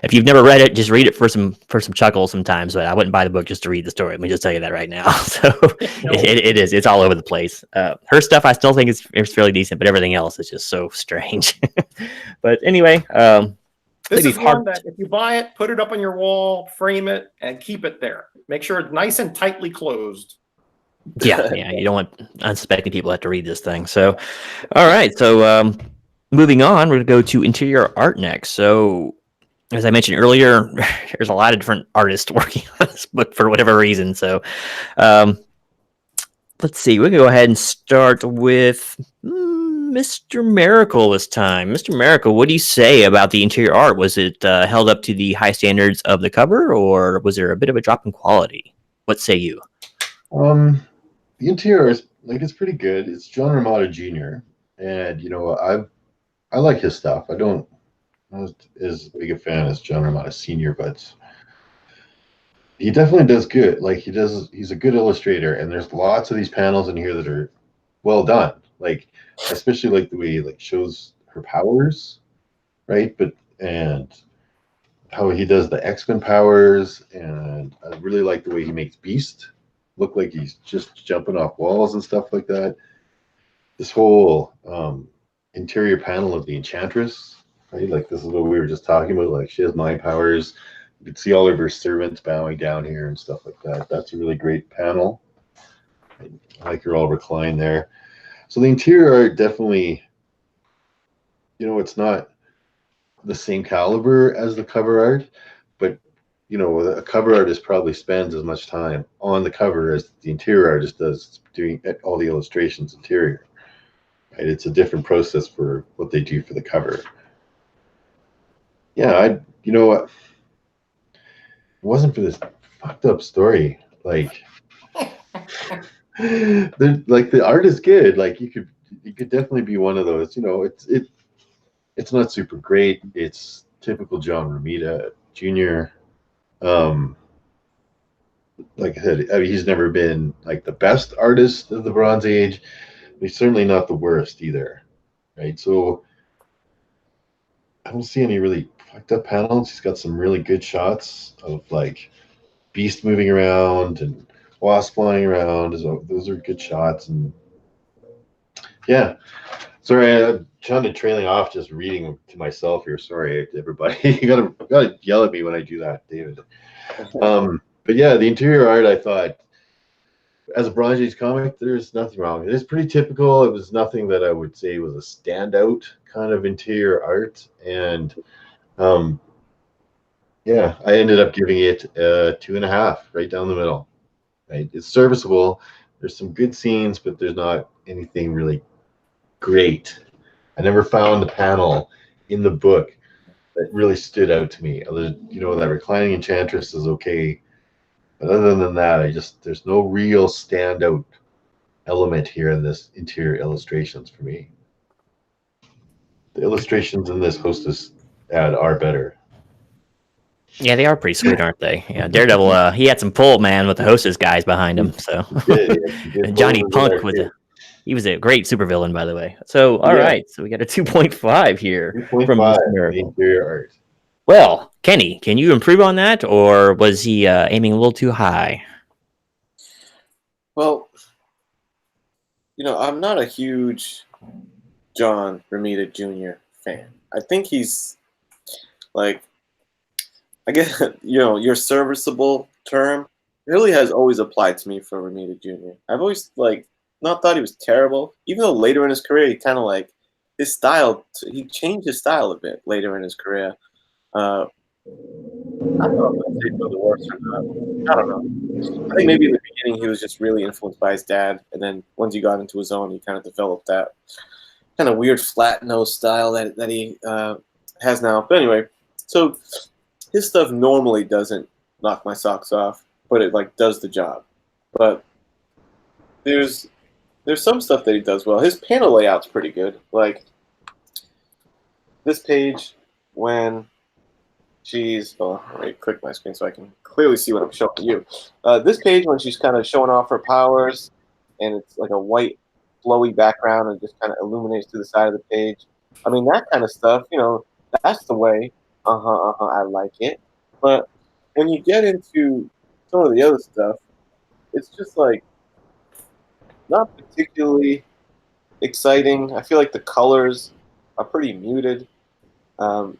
if you've never read it, just read it for some chuckles sometimes. But I wouldn't buy the book just to read the story. Let me just tell you that right now. So it's all over the place. Her stuff I still think is fairly decent, but everything else is just so strange. But anyway, This maybe is one that if you buy it, put it up on your wall, frame it, and keep it there. Make sure it's nice and tightly closed. yeah, you don't want unsuspecting people to have to read this thing. So, all right. So, moving on, we're going to go to interior art next. So, as I mentioned earlier, there's a lot of different artists working on this book for whatever reason. So, let's see. We can go ahead and start with Mr. Miracle this time. Mr. Miracle, what do you say about the interior art? Was it held up to the high standards of the cover, or was there a bit of a drop in quality? What say you? The interior is it's pretty good. It's John Romita Jr. and I like his stuff. I'm not as big a fan as John Romita Sr., but he definitely does good. He's a good illustrator, and there's lots of these panels in here that are well done. Especially the way he shows her powers, right? And how he does the X-Men powers, and I really like the way he makes Beast look like he's just jumping off walls and stuff like that. This whole interior panel of the Enchantress, right? This is what we were just talking about. She has mind powers. You can see all of her servants bowing down here and stuff like that. That's a really great panel. I like her all reclined there. So the interior art definitely, it's not the same caliber as the cover art, but a cover artist probably spends as much time on the cover as the interior artist does doing all the illustrations interior. Right? It's a different process for what they do for the cover. Yeah, it wasn't for this fucked up story. The art is good. You could definitely be one of those. It's not super great. It's typical John Romita Jr. Like I said, he's never been the best artist of the Bronze Age. But he's certainly not the worst either, right? So I don't see any really fucked up panels. He's got some really good shots of Beast moving around and Wasp flying around. Those are good shots, and yeah. Sorry, I'm kind of trailing off just reading to myself here. Sorry, everybody. You gotta yell at me when I do that, David. But yeah, the interior art, I thought, as a Bronze Age comic, there's nothing wrong. It is pretty typical. It was nothing that I would say was a standout kind of interior art. And yeah, I ended up giving it 2.5, right down the middle. Right? It's serviceable. There's some good scenes, but there's not anything really great. I never found a panel in the book that really stood out to me. That reclining Enchantress is okay. But other than that, there's no real standout element here in this interior illustrations for me. The illustrations in this Hostess ad are better. Yeah, they are pretty sweet, aren't they? Yeah, Daredevil, he had some pull, man, with the Hostess guys behind him. So He Johnny Punk he was a great supervillain, by the way. So all right, so we got a 2.5 here 2.5 from Mr. the Miracle. interior art. Well, Kenny, can you improve on that, or was he aiming a little too high? Well, I'm not a huge John Romita Jr. fan. I think he's I guess your serviceable term really has always applied to me for Romita Jr. I've always not thought he was terrible, even though later in his career he kind of his style. He changed his style a bit later in his career. I don't know if I'd say for the worst or not. I don't know. I think maybe in the beginning he was just really influenced by his dad, and then once he got into his own, he kind of developed that kind of weird flat nose style that he has now. But anyway, so his stuff normally doesn't knock my socks off, but it does the job. But there's some stuff that he does well. His panel layout's pretty good. This page when she's let me click my screen so I can clearly see what I'm showing you. This page when she's kind of showing off her powers, and it's a white flowy background and just kind of illuminates to the side of the page. I mean, that kind of stuff, that's the way I like it. But when you get into some of the other stuff, it's just like not particularly exciting. I feel like the colors are pretty muted. Um,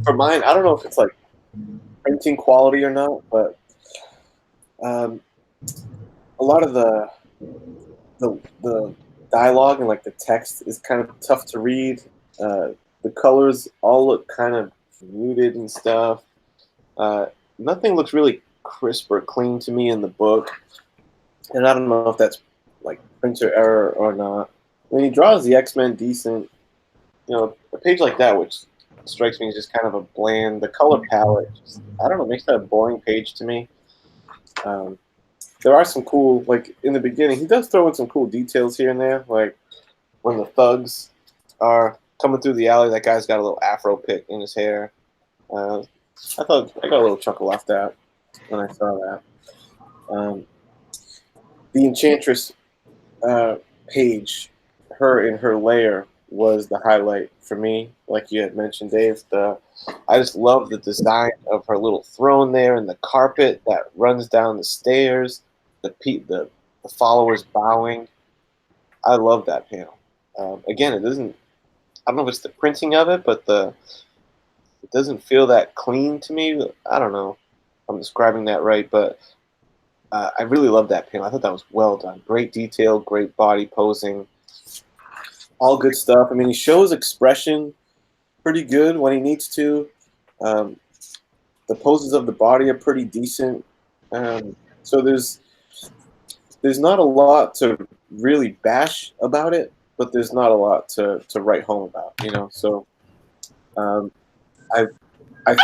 for mine, I don't know if it's like printing quality or not, but um, a lot of the dialogue and like the text is kind of tough to read. The colors all look kind of muted and stuff. Uh, Nothing looks really crisp or clean to me in the book, and I don't know if that's like printer error or not. When he draws the X-Men decent, a page like that, which strikes me as just kind of a bland. The color palette, just, I don't know, makes that a boring page to me. Um, there are some cool, like in the beginning, he does throw in some cool details here and there, like when the thugs are coming through the alley, that guy's got a little afro pick in his hair. I thought I got a little chuckle off that when I saw that. The Enchantress page, her in her lair, was the highlight for me. Like you had mentioned, Dave, I just love the design of her little throne there and the carpet that runs down the stairs. The followers bowing. I love that panel. Again, it doesn't. I don't know if it's the printing of it, but it doesn't feel that clean to me. I don't know if I'm describing that right, but I really love that panel. I thought that was well done. Great detail, great body posing, all good stuff. I mean, he shows expression pretty good when he needs to. The poses of the body are pretty decent. So there's not a lot to really bash about it, but there's not a lot to write home about, So I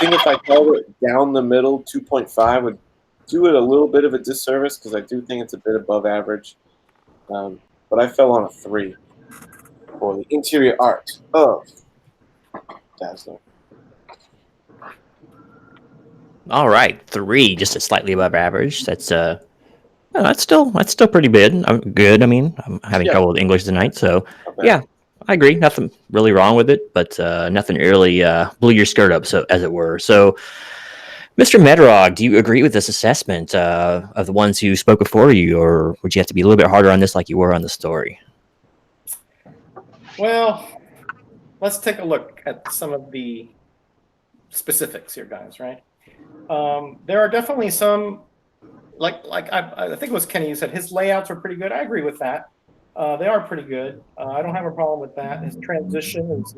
think if I called it down the middle, 2.5 would do it a little bit of a disservice because I do think it's a bit above average. But I fell on a 3 for the interior art of Dazzler. All right, 3, just a slightly above average. That's still pretty good. Good. I mean, I'm having trouble with English tonight, so yeah, I agree. Nothing really wrong with it, but nothing really blew your skirt up, so as it were. So, Mr. Metarog, do you agree with this assessment of the ones who spoke before you, or would you have to be a little bit harder on this, like you were on the story? Well, let's take a look at some of the specifics here, guys. Right? There are definitely some. Like I think it was Kenny who said his layouts are pretty good. I agree with that. They are pretty good. I don't have a problem with that. His transition is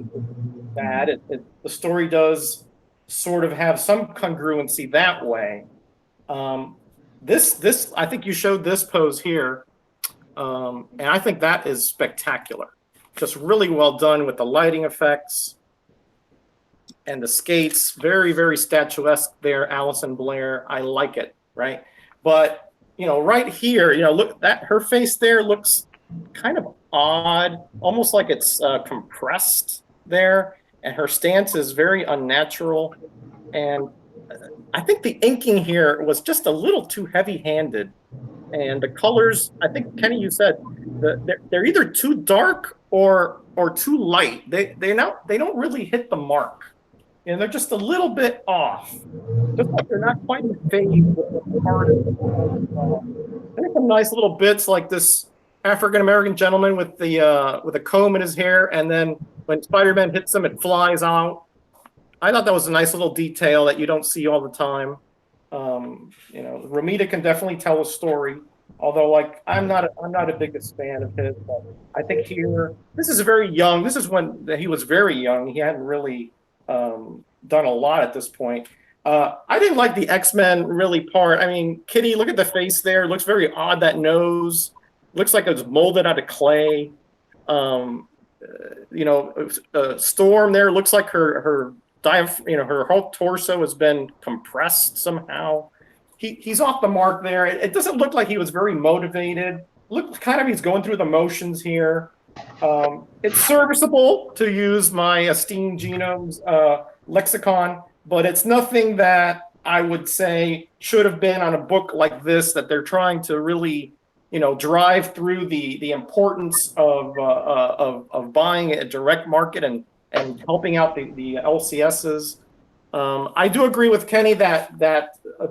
bad. The story does sort of have some congruency that way. This I think you showed this pose here, and I think that is spectacular. Just really well done with the lighting effects and the skates. Very, very statuesque there, Alison Blair. I like it, right? But, right here, look, that her face there looks kind of odd, almost like it's compressed there. And her stance is very unnatural. And I think the inking here was just a little too heavy-handed. And the colors, I think, Kenny, you said, they're either too dark or too light. They don't really hit the mark. And they're just a little bit off. Just like they're not quite in phase with the part of there's some nice little bits like this African-American gentleman with a comb in his hair, and then when Spider-Man hits him, it flies out. I thought that was a nice little detail that you don't see all the time. Romita can definitely tell a story, although I'm not a biggest fan of his. But I think here, this is very young. This is when he was very young. He hadn't really done a lot at this point. I didn't like the X-Men really part. I mean, Kitty, look at the face there. It looks very odd. That nose looks like it was molded out of clay. Storm there looks like her whole torso has been compressed somehow. He's off the mark there. It doesn't look like he was very motivated. Look, kind of he's going through the motions here. It's serviceable, to use my esteemed Genome's lexicon, but it's nothing that I would say should have been on a book like this, that they're trying to really, drive through the importance of buying a direct market and helping out the LCSs. I do agree with Kenny that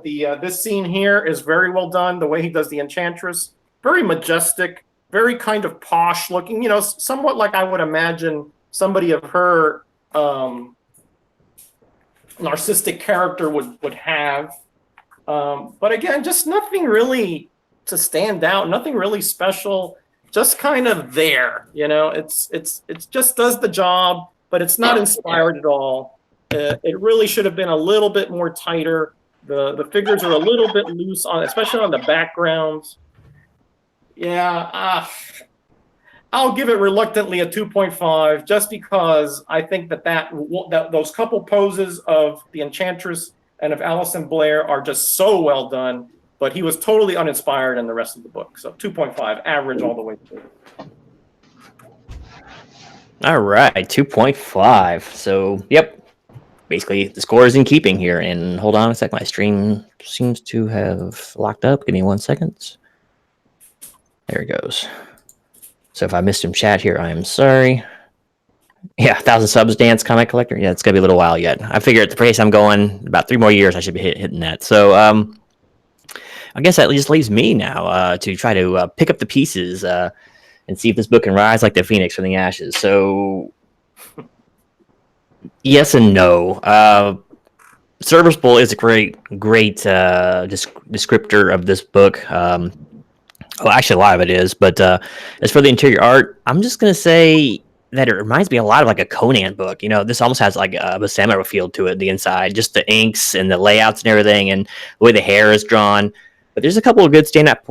this scene here is very well done. The way he does the Enchantress, very majestic, very kind of posh looking. You know, somewhat like I would imagine somebody of her narcissistic character would have. But again, just nothing really to stand out. Nothing really special. Just kind of there. You know, it's just does the job, but it's not inspired at all. It really should have been a little bit more tighter. The figures are a little bit loose on, especially on the backgrounds. Yeah, I'll give it reluctantly a 2.5, just because I think that those couple poses of the Enchantress and of Alison Blair are just so well done. But he was totally uninspired in the rest of the book. So 2.5, average all the way through. All right, 2.5. So, yep. Basically, the score is in keeping here. And hold on a sec. My stream seems to have locked up. Give me 1 second. There it goes. So if I missed some chat here, I am sorry. Yeah, 1,000 subs, Dance Comic Collector. Yeah, it's going to be a little while yet. I figure at the pace I'm going, about 3 more years, I should be hitting that. So, I guess that just leaves me now to try to pick up the pieces and see if this book can rise like the phoenix from the ashes. So, yes and no. Serviceable is a great descriptor of this book. Well, actually, a lot of it is. But as for the interior art, I'm just going to say that it reminds me a lot of like a Conan book. You know, this almost has like a Buscema feel to it, the inside. Just the inks and the layouts and everything and the way the hair is drawn. But there's a couple of good stand-up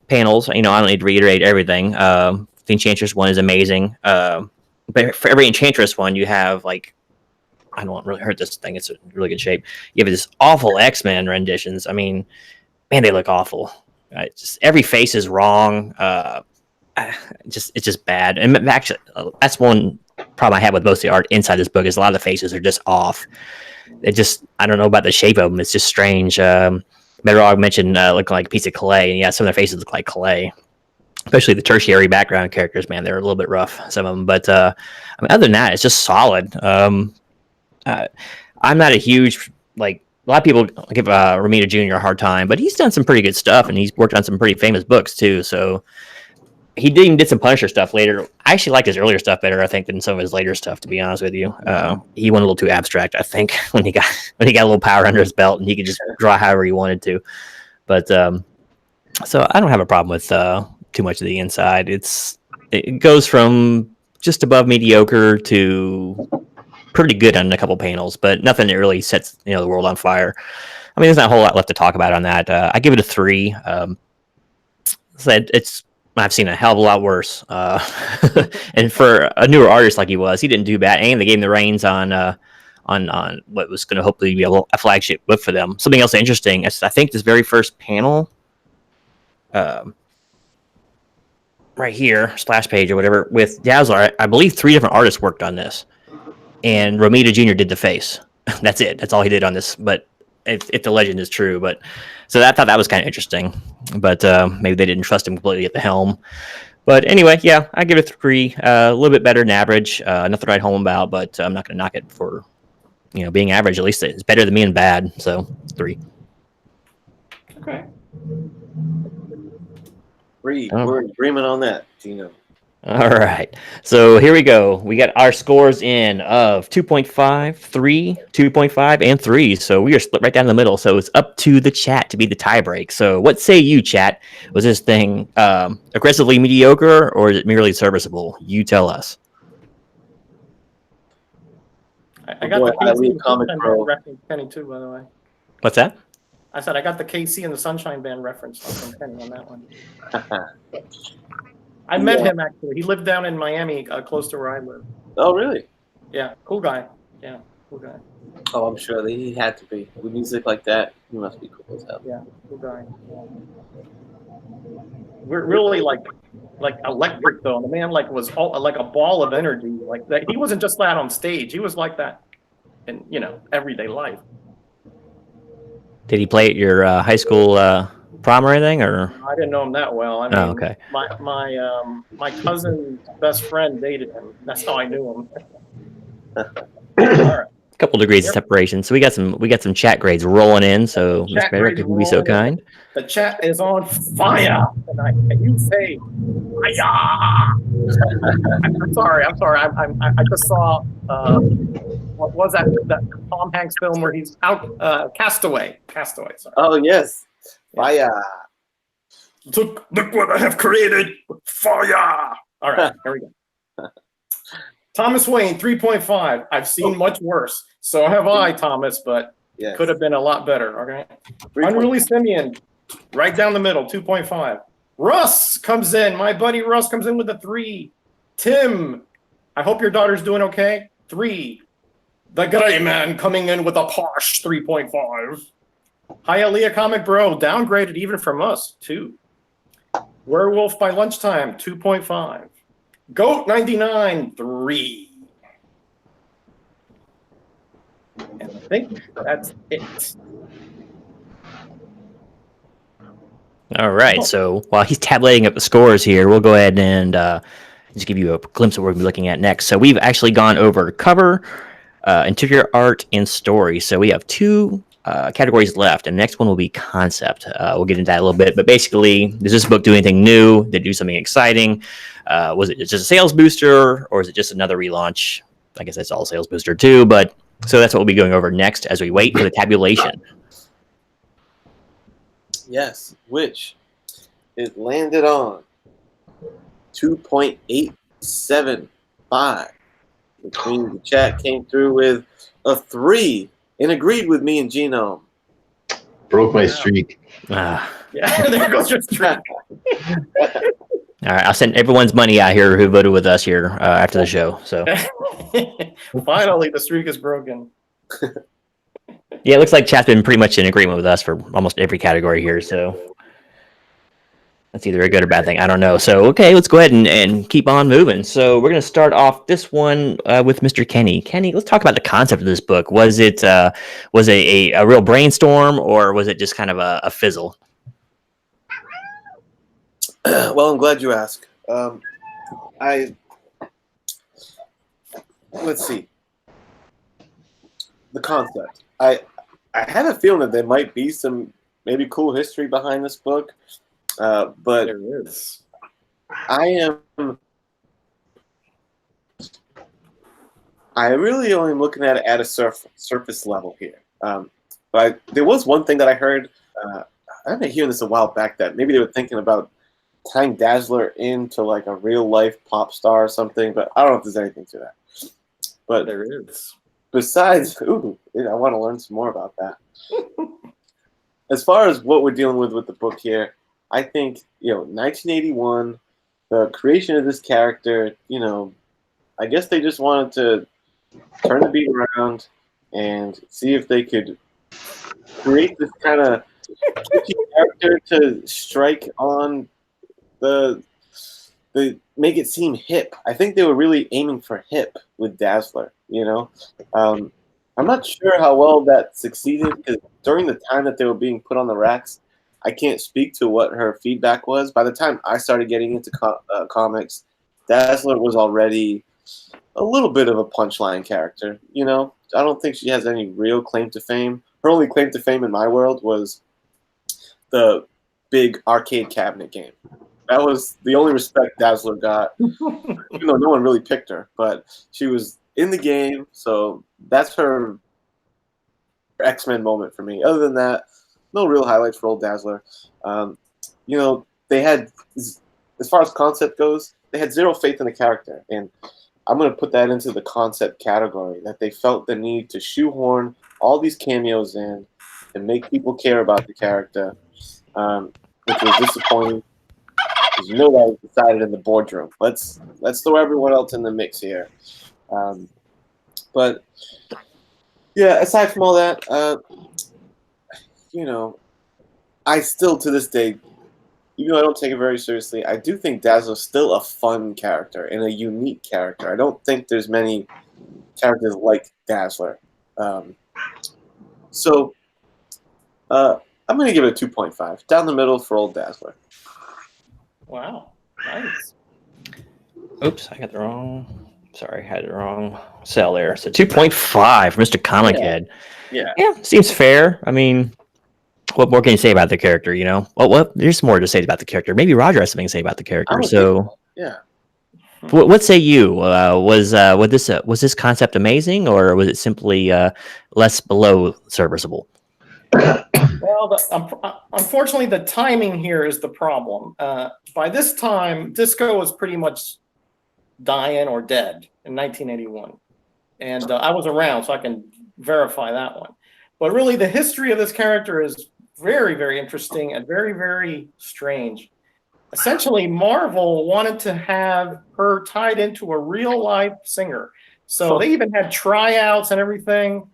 panels. You know, I don't need to reiterate everything. The Enchantress one is amazing. But for every Enchantress one, you have like, I don't really hurt this thing. It's in really good shape. You have this awful X-Men renditions. I mean, man, they look awful. Just every face is wrong. It's just bad. And actually, that's one problem I have with most of the art inside this book is a lot of the faces are just off. I don't know about the shape of them. It's just strange. Metarog mentioned looking like a piece of clay, and yeah, some of their faces look like clay. Especially the tertiary background characters, man, they're a little bit rough, some of them. But I mean, other than that, it's just solid. I'm not a huge a lot of people give Romita Jr. a hard time, but he's done some pretty good stuff, and he's worked on some pretty famous books too. So he even did some Punisher stuff later. I actually liked his earlier stuff better, I think, than some of his later stuff. To be honest with you, he went a little too abstract, I think, when he got a little power under his belt, and he could just draw however he wanted to. But so I don't have a problem with too much of the inside. It goes from just above mediocre to pretty good on a couple panels, but nothing that really sets the world on fire. I mean, there's not a whole lot left to talk about on that. I give it a 3. I've seen a hell of a lot worse. And for a newer artist like he didn't do bad. And they gave him the reins on what was going to hopefully be a flagship book for them. Something else interesting is I think this very first panel, right here, splash page or whatever, with Dazzler, I believe 3 different artists worked on this. And Romita Jr. did the face. That's it. That's all he did on this. But if the legend is true, so I thought that was kind of interesting. But maybe they didn't trust him completely at the helm. But anyway, yeah, I give it a 3. A little bit better than average. Nothing to write home about, but I'm not going to knock it for being average. At least it's better than being bad. So 3. Okay. We're in agreement on that, Gino. All right. So here we go. We got our scores in of 2.5, 3, 2.5, and 3. So we are split right down the middle. So it's up to the chat to be the tiebreak. So what say you, chat? Was this thing aggressively mediocre, or is it merely serviceable? You tell us. I got the KC and the Sunshine Band reference, Penny, too, by the way. What's that? I said I got the KC and the Sunshine Band reference from Penny on that one. I met him, actually. He lived down in Miami, close to where I live. Oh, really? Yeah, cool guy. Yeah, cool guy. Oh, I'm sure that he had to be. With music like that, he must be cool as hell. Yeah, cool guy. Yeah. We're really like electric, though. The man was all, like a ball of energy. Like that. He wasn't just that on stage. He was like that in everyday life. Did he play at your high school prom or anything? Or I didn't know him that well. I mean, okay. My cousin's best friend dated him. That's how I knew him. All right. couple degrees of Yep. separation. So we got some chat grades rolling in. So Miss Chat Metarog, grades if you be so rolling in. kind. The chat is on fire tonight. Can you say fire? I'm sorry. I just saw what was that Tom Hanks film where he's out Castaway. Castaway. Sorry. Oh yes, fire. Look what I have created. Fire. All right, here we go. Thomas Wayne, 3.5. I've seen much worse. So have I, Thomas, but Yes. could have been a lot better. Okay. 3.5. Unruly Simeon, right down the middle, 2.5. Russ comes in. My buddy Russ comes in with a 3. Tim, I hope your daughter's doing okay. 3. The Gray Man coming in with a posh 3.5. Hialeah Comic Bro, downgraded even from us, 2. Werewolf by Lunchtime, 2.5. Goat 99, 3. And I think that's it. All right. So while he's tabulating up the scores here, we'll go ahead and just give you a glimpse of what we're going to be looking at next. So we've actually gone over cover, interior art, and story. So we have 2 categories left, and the next one will be concept. We'll get into that a little bit, but basically, does this book do anything new? Did it do something exciting? Was it just a sales booster, or is it just another relaunch? I guess that's all sales booster too, but so that's what we'll be going over next as we wait for the tabulation. Yes, which it landed on 2.875. Between the chat came through with a 3 and agreed with me and Genome. Broke my streak. Ah. Yeah, there goes your streak. All right, I'll send everyone's money out here who voted with us here after the show. So Finally, the streak is broken. yeah, it looks like chat's been pretty much in agreement with us for almost every category here. So that's either a good or bad thing. I don't know. So okay, let's go ahead and keep on moving. So we're gonna start off this one with Mr. Kenny. Kenny, let's talk about the concept of this book. Was it a real brainstorm, or was it just kind of a fizzle? Well, I'm glad you asked. Let's see. The concept. I had a feeling that there might be some maybe cool history behind this book, but There is. I really only am looking at it at a surface level here. But there was one thing that I heard. I remember hearing this a while back that maybe they were thinking about tying Dazzler into like a real life pop star or something, but I don't know if there's anything to that. But There is. besides, I want to learn some more about that. As far as what we're dealing with the book here, I think 1981, the creation of this character. I guess they just wanted to turn the beat around and see if they could create this kind of kitschy character to strike on the make it seem hip. I think they were really aiming for hip with Dazzler. I'm not sure how well that succeeded because during the time that they were being put on the racks, I can't speak to what her feedback was. By the time I started getting into comics, Dazzler was already a little bit of a punchline character. I don't think she has any real claim to fame. Her only claim to fame in my world was the big arcade cabinet game. That was the only respect Dazzler got, even though no one really picked her. But she was in the game, so that's her X-Men moment for me. Other than that, no real highlights for old Dazzler. They had, as far as concept goes, they had zero faith in the character. And I'm going to put that into the concept category, that they felt the need to shoehorn all these cameos in and make people care about the character, which was disappointing. Because that was decided in the boardroom. Let's throw everyone else in the mix here. But yeah, aside from all that, I still to this day, even though I don't take it very seriously, I do think Dazzler's still a fun character and a unique character. I don't think there's many characters like Dazzler. So I'm going to give it a 2.5. Down the middle for old Dazzler. Wow. Nice. Oops, I got the wrong Sorry, I had the wrong cell there. So 2.5 for Mr. Comic Head. Yeah. Yeah, seems fair. I mean, what more can you say about the character? You know, what? There's more to say about the character. Maybe Roger has something to say about the character. So, yeah. what say you? Was this concept amazing, or was it simply less below serviceable? Well, unfortunately, the timing here is the problem. By this time, disco was pretty much dying or dead in 1981. And I was around, so I can verify that one. But really, the history of this character is very, very interesting and very, very strange. Essentially, Marvel wanted to have her tied into a real-life singer. So they even had tryouts and everything,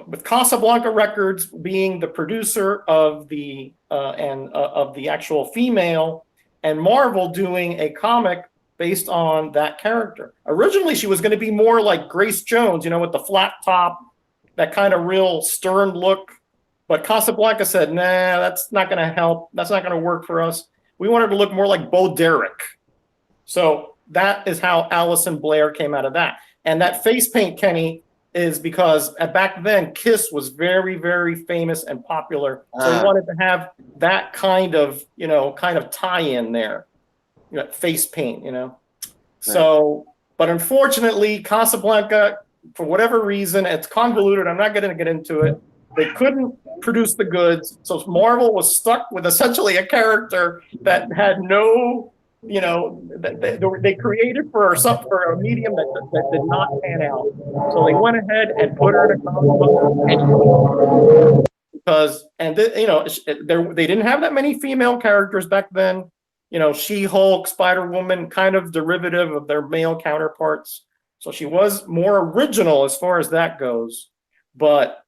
with Casablanca Records being the producer of the of the actual female, and Marvel doing a comic based on that character. Originally, she was going to be more like Grace Jones, you know, with the flat top, that kind of real stern look. But Casablanca said, nah, that's not going to help. That's not going to work for us. We want her to look more like Bo Derek. So that is how Alison Blair came out of that. And that face paint, Kenny, is because back then Kiss was very, very famous and popular. So we wanted to have that kind of tie-in there. You know, face paint, you know. So, but unfortunately, Casablanca, for whatever reason, it's convoluted. I'm not going to get into it. They couldn't produce the goods, so Marvel was stuck with essentially a character that had no, you know, they created for a medium that did not pan out. So they went ahead and put her in a comic book anyway. Because, you know, they didn't have that many female characters back then. You know, She-Hulk, Spider-Woman, kind of derivative of their male counterparts. So she was more original as far as that goes. But,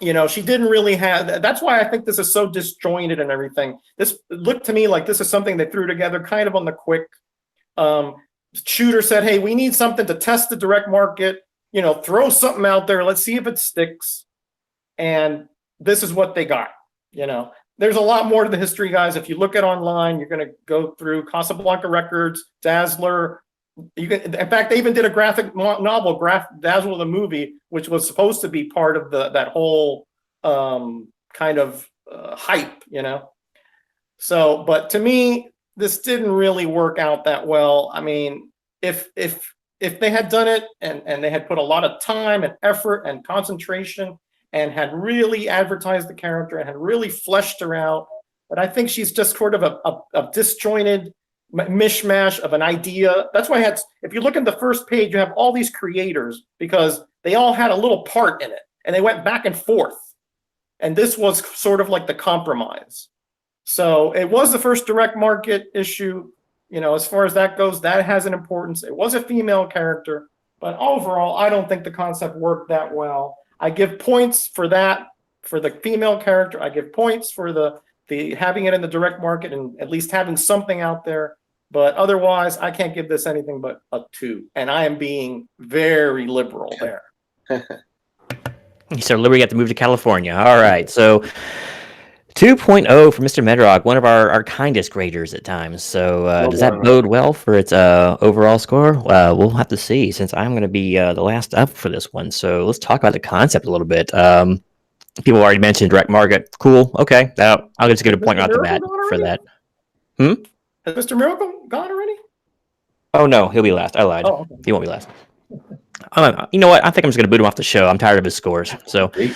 you know, she didn't really have, that's why I think this is so disjointed and everything. This looked to me like this is something they threw together kind of on the quick. Shooter said, hey, we need something to test the direct market, you know, throw something out there. Let's see if it sticks. And this is what they got, you know. There's a lot more to the history, guys. If you look at online, you're going to go through Casablanca Records, Dazzler. In fact, they even did a graphic novel, Dazzle the movie, which was supposed to be part of that whole kind of hype, you know. So, but to me, this didn't really work out that well. I mean, if they had done it and they had put a lot of time and effort and concentration and had really advertised the character and had really fleshed her out, but I think she's just sort of a disjointed mishmash of an idea. That's why if you look at the first page, you have all these creators because they all had a little part in it and they went back and forth. And this was sort of like the compromise. So it was the first direct market issue. You know, as far as that goes, that has an importance. It was a female character, but overall, I don't think the concept worked that well. I give points for that, for the female character. I give points for the having it in the direct market and at least having something out there. But otherwise, I can't give this anything but a 2. And I am being very liberal there. So Liberty got to move to California. All right. So 2.0 for Mr. Metarog, one of our kindest graders at times. So does that bode well for its overall score? We'll have to see, since I'm going to be the last up for this one. So let's talk about the concept a little bit. People already mentioned direct market. Cool. Okay. I'll just get a point out the bat for that. Has Mr. Miracle gone already? Oh, no. He'll be last. I lied. Oh, okay. He won't be last. You know what? I think I'm just going to boot him off the show. I'm tired of his scores. So, you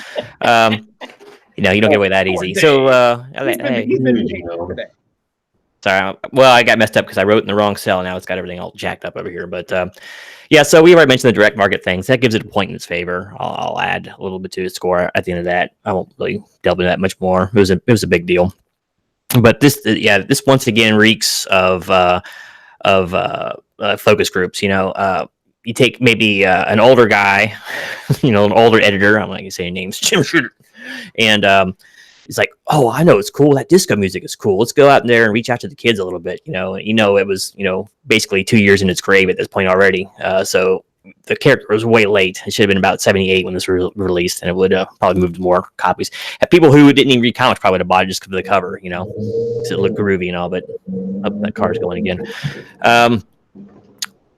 know, you don't get away that easy. So, He's been today. Sorry. Well, I got messed up because I wrote in the wrong cell. Now it's got everything all jacked up over here. But yeah, so we already mentioned the direct market things. That gives it a point in its favor. I'll add a little bit to its score at the end of that. I won't really delve into that much more. It was a big deal. But this once again reeks of focus groups. You know, you take maybe an older guy, you know, an older editor. I'm not gonna say names, Jim Shooter, and he's like, "Oh, I know it's cool. That disco music is cool. Let's go out there and reach out to the kids a little bit." You know, it was basically 2 years in its grave at this point already. So the character was way late. It should have been about 78 when this was released, and it would probably moved more copies. And people who didn't even read comics probably would have bought it just because of the cover, you know, because it looked groovy and all. But that car's going again.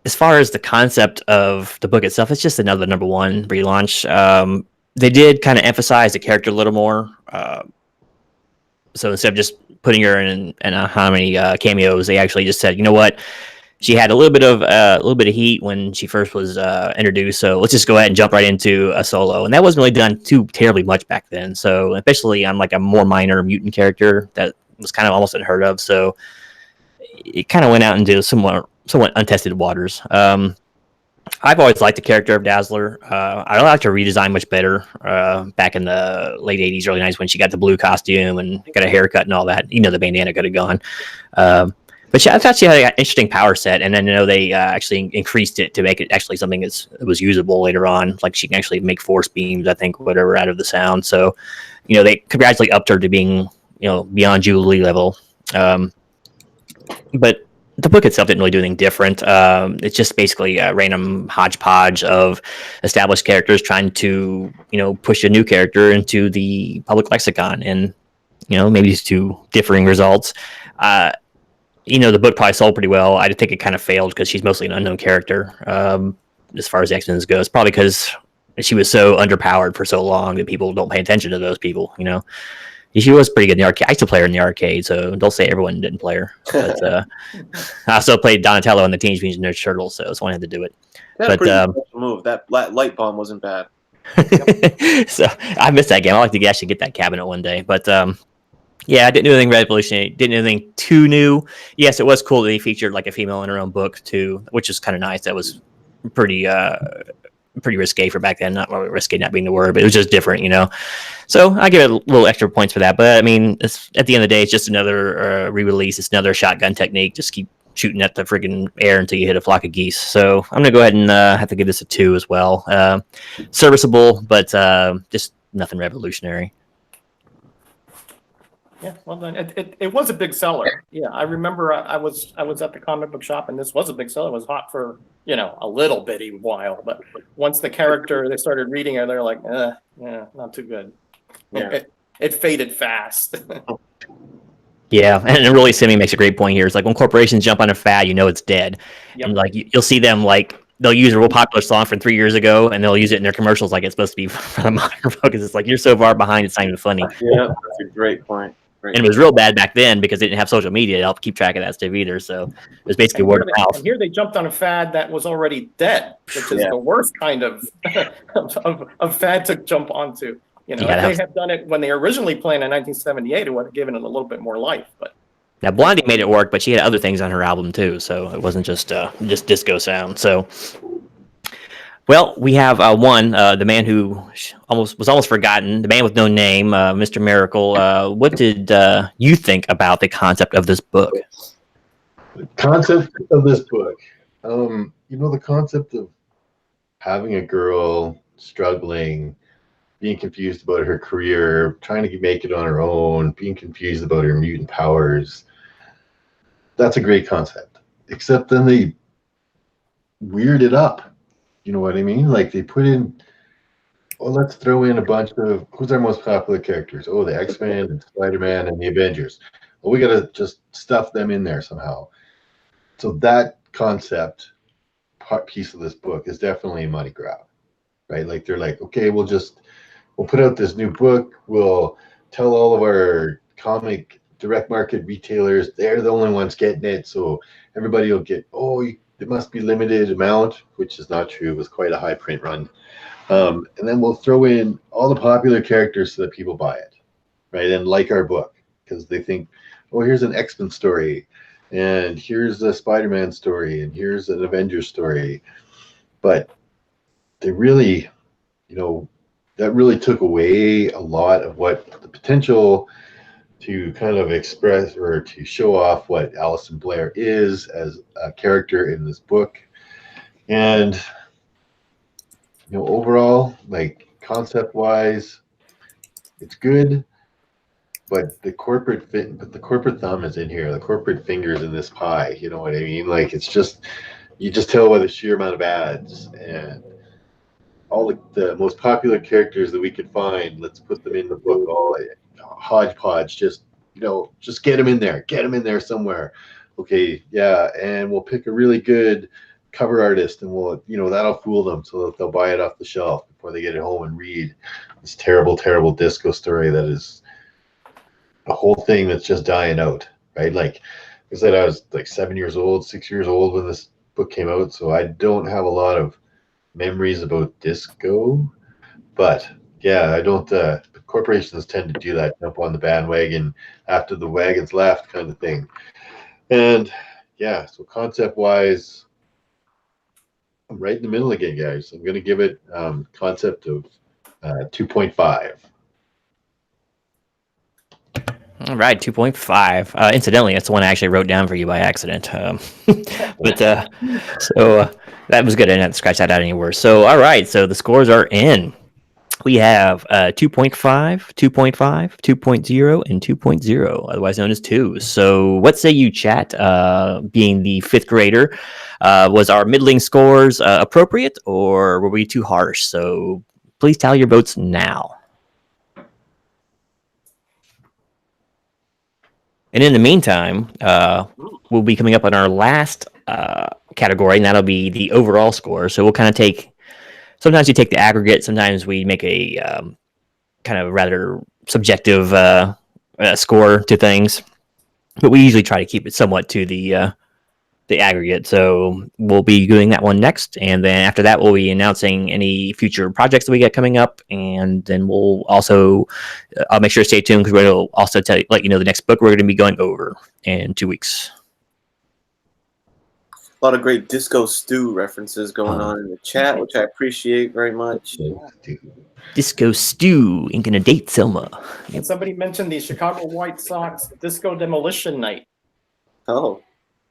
as far as the concept of the book itself, it's just another #1 relaunch. They did kind of emphasize the character a little more. So instead of just putting her in how many cameos, they actually just said, you know what, she had a little bit of heat when she first was introduced. So let's just go ahead and jump right into a solo, and that wasn't really done too terribly much back then. So especially on like a more minor mutant character that was kind of almost unheard of. So it kind of went out into somewhat untested waters. I've always liked the character of Dazzler. I liked her redesign much better back in the late 80s, early 90s when she got the blue costume and got a haircut and all that. You know, the bandana could have gone. But I thought she had an interesting power set. And then, they actually increased it to make it actually something that was usable later on. Like she can actually make force beams, I think, whatever, out of the sound. So, they gradually upped her to being, beyond Jubilee level. But the book itself didn't really do anything different. It's just basically a random hodgepodge of established characters trying to, push a new character into the public lexicon, and maybe to differing results. The book probably sold pretty well. I think it kind of failed because she's mostly an unknown character as far as the X-Men goes. Probably because she was so underpowered for so long that people don't pay attention to those people. She was pretty good in the arcade. I used to play her in the arcade, so don't say everyone didn't play her. But I also played Donatello in the Teenage Mutant Ninja Turtles, so I wanted to do it. That's a pretty special move. That light bomb wasn't bad. So I missed that game. I like to actually get that cabinet one day. But yeah, I didn't do anything revolutionary. Didn't do anything too new. Yes, it was cool that they featured like a female in her own book too, which is kind of nice. That was pretty risque for back then. Not well, risque, not being the word, but it was just different, So I give it a little extra points for that. But I mean, at the end of the day, it's just another re-release. It's another shotgun technique. Just keep shooting at the friggin' air until you hit a flock of geese. So I'm gonna go ahead and have to give this a 2 as well. Serviceable, but just nothing revolutionary. Yeah, well done. It was a big seller. Yeah, I remember I was at the comic book shop, and this was a big seller. It was hot for a little bitty while, but once the character they started reading it, they're like, yeah, not too good. Yeah. It faded fast. Yeah, and really, Simi makes a great point here. It's like when corporations jump on a fad, it's dead. Yep. And like you'll see them like they'll use a real popular song from 3 years ago, and they'll use it in their commercials like it's supposed to be for the modern focus. It's like you're so far behind, it's not even funny. Yeah, that's a great point. And it was real bad back then because they didn't have social media to help keep track of that stuff either. So it was basically word of mouth. And here they jumped on a fad that was already dead, which is the worst kind of fad to jump onto. If they had done it when they originally planned in 1978, it would have given it a little bit more life. But now Blondie made it work, but she had other things on her album too, so it wasn't just disco sound. So. Well, we have the man who was almost forgotten, the man with no name, Mr. Miracle. What did you think about the concept of this book? The concept of this book, the concept of having a girl struggling, being confused about her career, trying to make it on her own, being confused about her mutant powers. That's a great concept. Except then they weird it up. You know what I mean? Like they put in, let's throw in a bunch of, who's our most popular characters? Oh, the X-Men and Spider-Man and the Avengers. Well, we got to just stuff them in there somehow. So that concept piece of this book is definitely a money grab, right? Like they're like, okay, we'll put out this new book. We'll tell all of our comic direct market retailers they're the only ones getting it. So everybody will get, it must be limited amount, which is not true. It was quite a high print run. And then we'll throw in all the popular characters so that people buy it, right? And like our book, because they think, here's an X-Men story, and here's a Spider-Man story, and here's an Avengers story. But they really, that really took away a lot of what the potential to kind of express or to show off what Alison Blair is as a character in this book. And, overall, like concept-wise, it's good, but the corporate thumb is in here. The corporate fingers in this pie, you know what I mean? Like it's just, you just tell by the sheer amount of ads and all the most popular characters that we could find. Let's put them in the book, all hodgepodge, just get them in there somewhere. Okay, yeah, and we'll pick a really good cover artist, and that'll fool them so that they'll buy it off the shelf before they get it home and read this terrible, terrible disco story that is a whole thing that's just dying out, right? Like I said, I was like 7 years old, 6 years old when this book came out, so I don't have a lot of memories about disco, but yeah, I don't. Corporations tend to do that, jump on the bandwagon after the wagon's left, kind of thing. And yeah, so concept-wise, I'm right in the middle again, guys. I'm going to give it concept of 2.5. All right, 2.5. Incidentally, that's the one I actually wrote down for you by accident. But that was good. I didn't scratch that out anywhere. So, all right. So the scores are in. We have 2.5, 2.5, 2.0, and 2.0, otherwise known as 2. So what say you, chat? Being the fifth grader, was our middling scores appropriate, or were we too harsh? So please tally your votes now. And in the meantime, we'll be coming up on our last category, and that'll be the overall score. So we'll kind of take, sometimes we take the aggregate, sometimes we make a kind of rather subjective score to things, but we usually try to keep it somewhat to the aggregate. So we'll be doing that one next, and then after that, we'll be announcing any future projects that we get coming up, and then we'll also, I'll make sure to stay tuned because we'll also let you know the next book we're going to be going over in 2 weeks. A lot of great Disco Stew references going on in the chat, which I appreciate very much. Disco Stew ain't gonna date Selma. And somebody mentioned the Chicago White Sox Disco Demolition Night. Oh,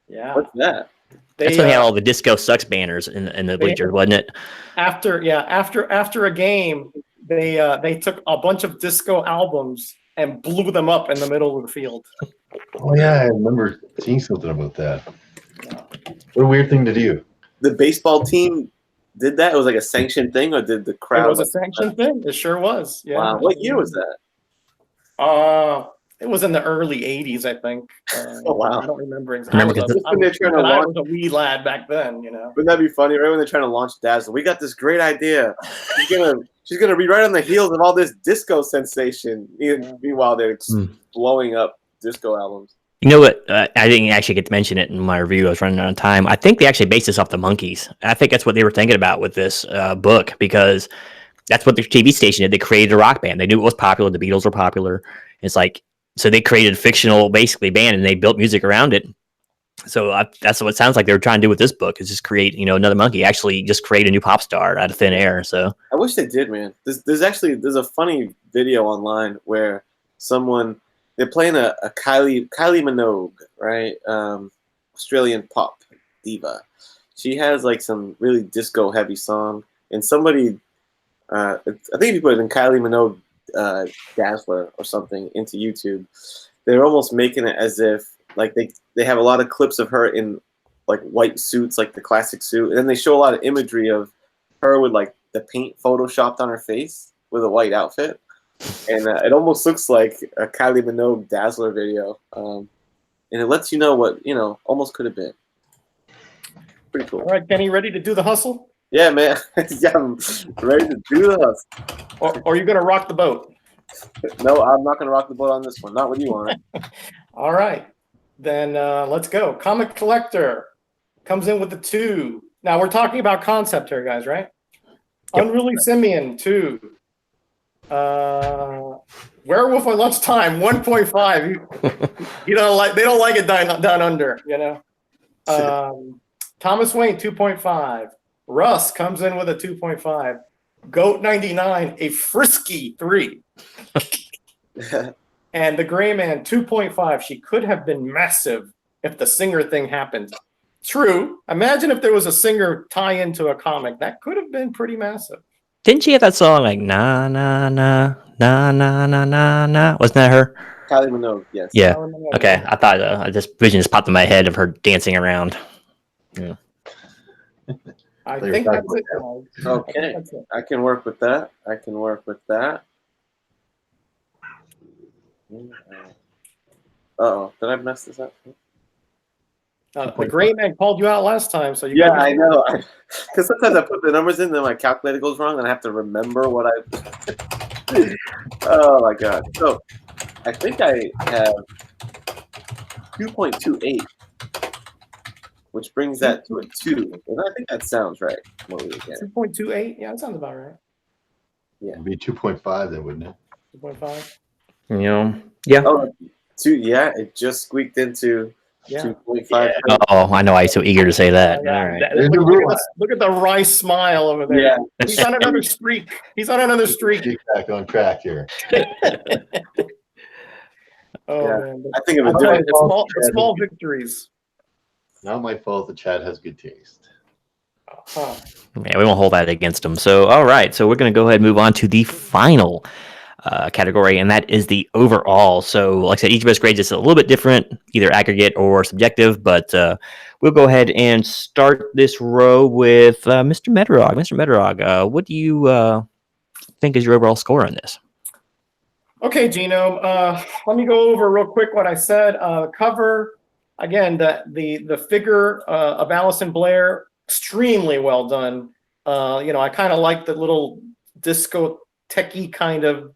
Yeah. what's that? That's when they had all the Disco Sucks banners in the bleachers, wasn't it? After a game, they took a bunch of disco albums and blew them up in the middle of the field. Oh yeah, I remember seeing something about that. What a weird thing to do. The baseball team did that? It was like a sanctioned thing, or did the crowd? It was a sanctioned thing. It sure was. Yeah. Wow. What year was that? It was in the early '80s, I think. Oh wow. I don't remember exactly. Remember I was a wee lad back then, you know. Wouldn't that be funny? Right when they're trying to launch Dazzler, we got this great idea. She's gonna be right on the heels of all this disco sensation. Meanwhile, they're blowing up disco albums. You know what? I didn't actually get to mention it in my review. I was running out of time. I think they actually based this off the Monkees. I think that's what they were thinking about with this book, because that's what their TV station did. They created a rock band. They knew it was popular. The Beatles were popular. It's like, so they created a fictional, basically, band, and they built music around it. So that's what it sounds like they were trying to do with this book, is just create, another Monkee, actually just create a new pop star out of thin air. So I wish they did, man. There's a funny video online where they're playing a Kylie Minogue, right? Australian pop diva. She has like some really disco heavy song, and somebody, I think if you put it in Kylie Minogue Dazzler or something into YouTube, they're almost making it as if like they have a lot of clips of her in like white suits, like the classic suit, and then they show a lot of imagery of her with like the paint photoshopped on her face with a white outfit. And it almost looks like a Kylie Minogue Dazzler video. And it lets you know what, almost could have been. Pretty cool. All right, Kenny, ready to do the hustle? Yeah, man. Yeah, I'm ready to do the hustle. Or are you going to rock the boat? No, I'm not going to rock the boat on this one. Not with you on it. All right. Then let's go. Comic Collector comes in with a 2. Now, we're talking about concept here, guys, right? Yep. Unruly Simeon, 2. Werewolf on Lunchtime, 1.5. They don't like it down under, Thomas Wayne, 2.5. Russ comes in with a 2.5. Goat 99, a frisky 3. And the Gray Man, 2.5. She could have been massive if the singer thing happened. True. Imagine if there was a singer tie into a comic. That could have been pretty massive. Didn't she have that song like na na na na na na na na? Wasn't that her? Kylie Minogue, yes. Yeah. Okay. I thought this vision just popped in my head of her dancing around. Yeah. I think that's it. Okay. I can work with that. Uh-oh. Did I mess this up? The great man called you out last time, so you Yeah, got I know. Because sometimes I put the numbers in, then my calculator goes wrong, and I have to remember what I. Oh my god! So I think I have 2.28, which brings that to a 2, and I think that sounds right. 2.28. Yeah, that sounds about right. It'd be 2.5 then, wouldn't it? 2.5. You know, yeah. Oh, 2. Yeah, it just squeaked into Yeah. 2.5. Oh, I know. I was so eager to say that. Yeah. All right. Look at the wry smile over there. Yeah. He's on another streak. He's on another streak. Get back on track here. Oh Yeah. man. I think of I'll it tell you, different. the small victories. Not my fault that Chad has good taste. Huh. Yeah, we won't hold that against him. So, all right. So we're going to go ahead and move on to the final category, and that is the overall. So, like I said, each of us grades is a little bit different, either aggregate or subjective, but we'll go ahead and start this row with Mr. Metarog. Mr. Metarog, what do you think is your overall score on this? Okay, Genome. Let me go over real quick what I said. Cover again. The figure of Allison Blair, extremely well done. I kind of like the little disco techie kind of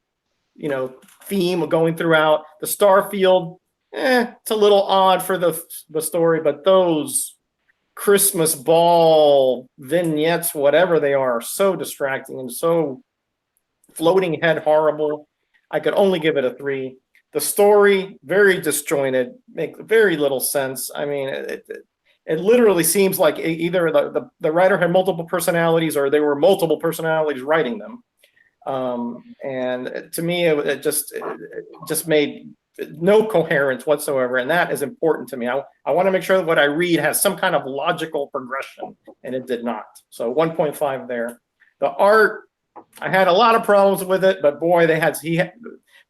theme going throughout. The Starfield, it's a little odd for the story, but those Christmas ball vignettes, whatever they are so distracting and so floating head horrible. I could only give it a 3. The story, very disjointed, make very little sense. I mean, it literally seems like either the writer had multiple personalities or there were multiple personalities writing them. And to me, it just made no coherence whatsoever. And that is important to me. I want to make sure that what I read has some kind of logical progression, and it did not. So 1.5 there. The art, I had a lot of problems with it, but boy,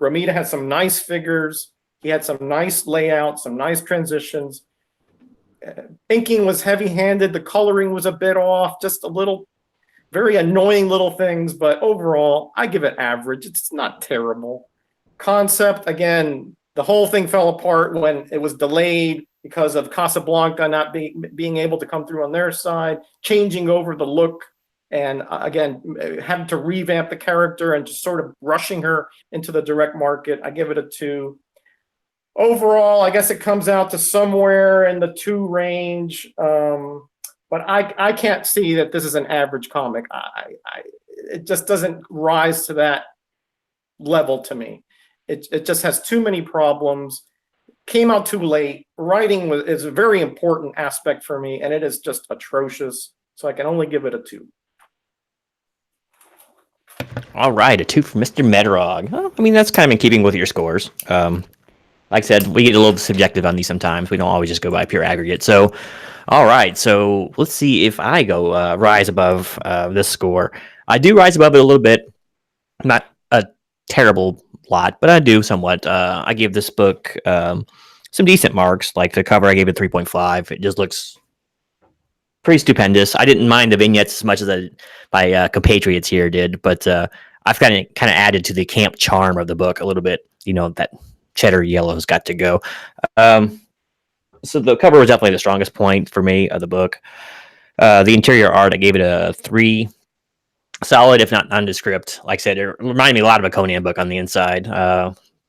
Romita had some nice figures. He had some nice layouts, some nice transitions. Inking was heavy-handed. The coloring was a bit off, just a little, very annoying little things, but overall, I give it average. It's not terrible. Concept, again, the whole thing fell apart when it was delayed because of Casablanca not being able to come through on their side, changing over the look, and again, having to revamp the character and just sort of rushing her into the direct market. I give it a 2. Overall, I guess it comes out to somewhere in the 2 range. But I can't see that this is an average comic. It just doesn't rise to that level to me. It just has too many problems. Came out too late. Writing is a very important aspect for me, and it is just atrocious. So I can only give it a 2. All right, a 2 for Mr. Metarog. Well, I mean, that's kind of in keeping with your scores. Like I said, we get a little subjective on these sometimes. We don't always just go by pure aggregate. So, all right, so let's see if I go rise above this score. I do rise above it a little bit. Not a terrible lot, but I do somewhat. I gave this book some decent marks. Like the cover, I gave it 3.5. It just looks pretty stupendous. I didn't mind the vignettes as much as my compatriots here did, but I've kind of added to the camp charm of the book a little bit. That cheddar yellow's got to go. So the cover was definitely the strongest point for me of the book. The interior art, I gave it a 3. Solid, if not nondescript. Like I said, it reminded me a lot of a Conan book on the inside.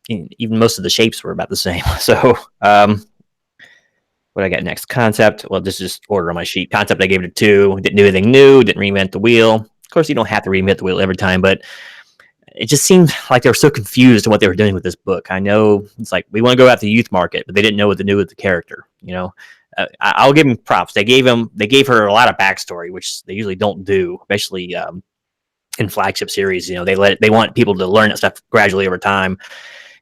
Even most of the shapes were about the same. So, what I got next? Concept. Well, this is just order on my sheet. Concept, I gave it a 2. Didn't do anything new. Didn't reinvent the wheel. Of course, you don't have to reinvent the wheel every time, but it just seemed like they were so confused in what they were doing with this book. I know it's like we want to go after the youth market, but they didn't know what to do with the character. I'll give them props. They gave her a lot of backstory, which they usually don't do, especially in flagship series. They want people to learn that stuff gradually over time.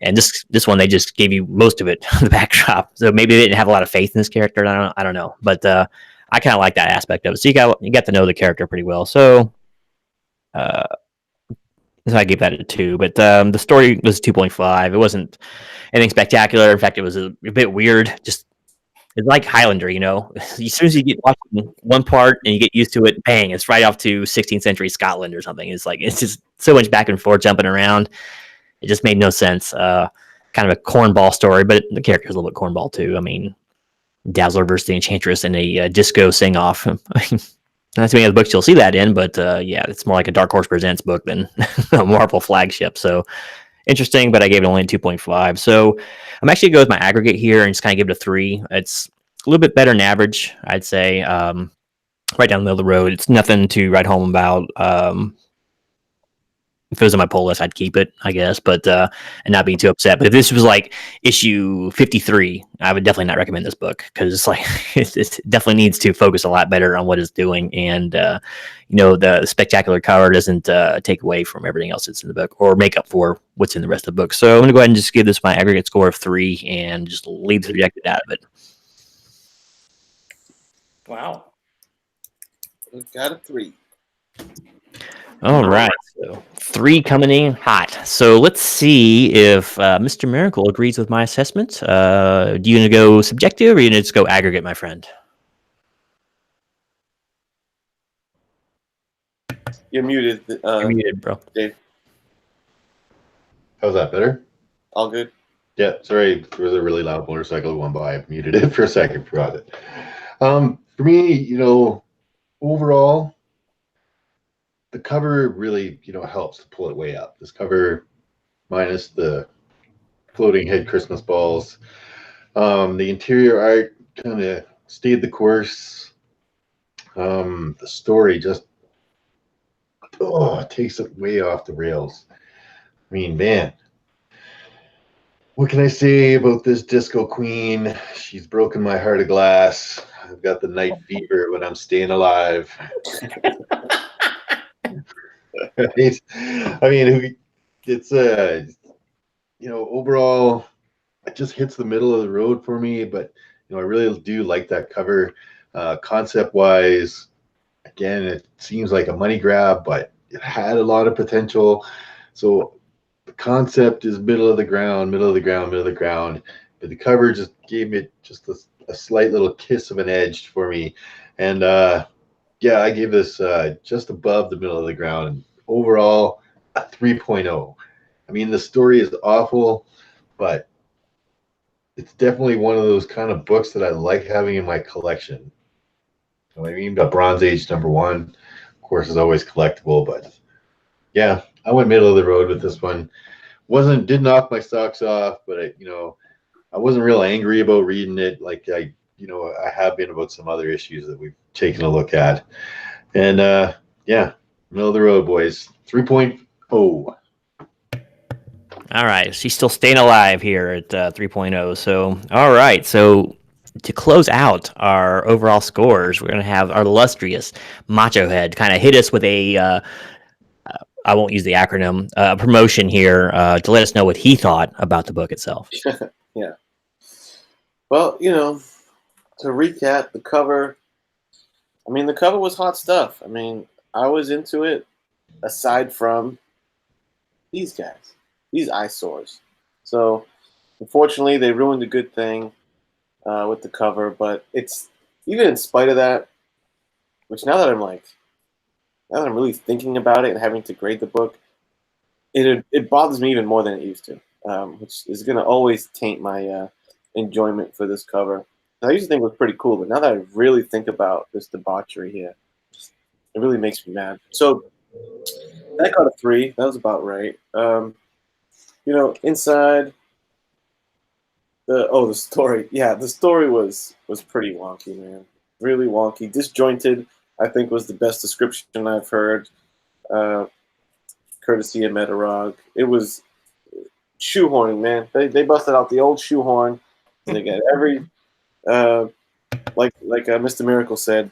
And this one, they just gave you most of it, the backdrop. So maybe they didn't have a lot of faith in this character. I don't know, but I kind of like that aspect of it. So you got to know the character pretty well. So I gave that a 2, but the story was 2.5. It wasn't anything spectacular. In fact, it was a bit weird. Just it's like Highlander, As soon as you get watching one part and you get used to it, bang, it's right off to 16th century Scotland or something. It's just so much back and forth jumping around. It just made no sense. Kind of a cornball story, but the character's a little bit cornball too. I mean, Dazzler versus the Enchantress in a disco sing-off. Not too many other books you'll see that in, but yeah, it's more like a Dark Horse Presents book than a Marvel flagship. So interesting, but I gave it only 2.5. So I'm actually going to go with my aggregate here and just kind of give it a 3. It's a little bit better than average, I'd say. Right down the middle of the road. It's nothing to write home about. If it was on my pull list, I'd keep it, I guess, but and not be too upset. But if this was like issue 53, I would definitely not recommend this book because it's like it definitely needs to focus a lot better on what it's doing, and the spectacular cover doesn't take away from everything else that's in the book or make up for what's in the rest of the book. So I'm gonna go ahead and just give this my aggregate score of 3 and just leave the rejected out of it. Wow. We've got a 3. All right, so 3 coming in hot. So let's see if Mr. Miracle agrees with my assessment. Do you want to go subjective or are you going to just go aggregate, my friend? You're muted. You're muted, bro. Dave. How's that better? All good? Yeah, sorry, there was a really loud motorcycle that went by. I muted it for a second, forgot it. For me, overall, the cover really, helps to pull it way up. This cover, minus the floating head Christmas balls, the interior art kind of stayed the course. The story just takes it way off the rails. I mean, man, what can I say about this disco queen? She's broken my heart of glass. I've got the night fever when I'm staying alive. Right? I mean, it's overall, it just hits the middle of the road for me. But I really do like that cover. Concept wise, again, it seems like a money grab, but it had a lot of potential. So the concept is middle of the ground, but the cover just gave it just a slight little kiss of an edge for me. And yeah, I gave this just above the middle of the ground. And overall, a 3.0. I mean, the story is awful, but it's definitely one of those kind of books that I like having in my collection. You know what I mean? The Bronze Age #1, of course, is always collectible, but yeah, I went middle of the road with this one. Did knock my socks off, but I wasn't real angry about reading it like I have been about some other issues that we've taken a look at. And yeah, middle of the road, boys. 3.0. All right, she's still staying alive here at 3.0. So, all right, so to close out our overall scores, we're going to have our illustrious Macho Head kind of hit us with a, I won't use the acronym, promotion here to let us know what he thought about the book itself. Yeah. Well, to recap, the cover, the cover was hot stuff. I was into it aside from these guys, these eyesores. So, unfortunately, they ruined a good thing with the cover, but it's, even in spite of that, which now that I'm really thinking about it and having to grade the book, it bothers me even more than it used to, which is going to always taint my enjoyment for this cover. I used to think it was pretty cool, but now that I really think about this debauchery here, it really makes me mad. So that got a 3. That was about right. Inside the story. Yeah, the story was pretty wonky, man. Really wonky. Disjointed, I think, was the best description I've heard, courtesy of Metarog. It was shoehorning, man. They busted out the old shoehorn. They got every, like Mr. Miracle said,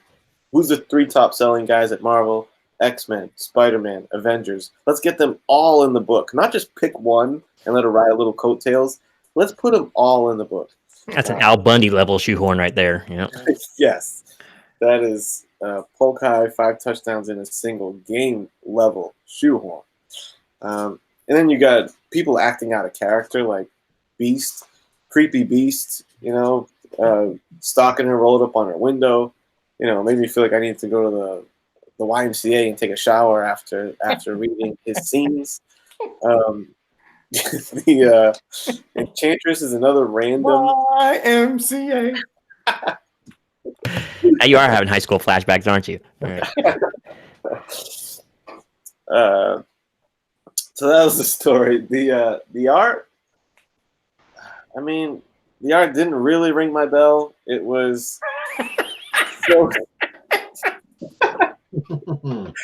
who's the 3 top selling guys at Marvel? X-Men, Spider-Man, Avengers. Let's get them all in the book. Not just pick one and let her ride a little coattails. Let's put them all in the book. That's an Al Bundy level shoehorn right there. Yeah. Yes. That is poke high, 5 touchdowns in a single game level shoehorn. And then you got people acting out of character like Beast, creepy Beast, stalking her, rolled up on her window. Made me feel like I need to go to the YMCA and take a shower after reading his scenes. The Enchantress is another random YMCA. Now you are having high school flashbacks, aren't you? All right. So that was the story. The art. I mean, the art didn't really ring my bell. It was so. The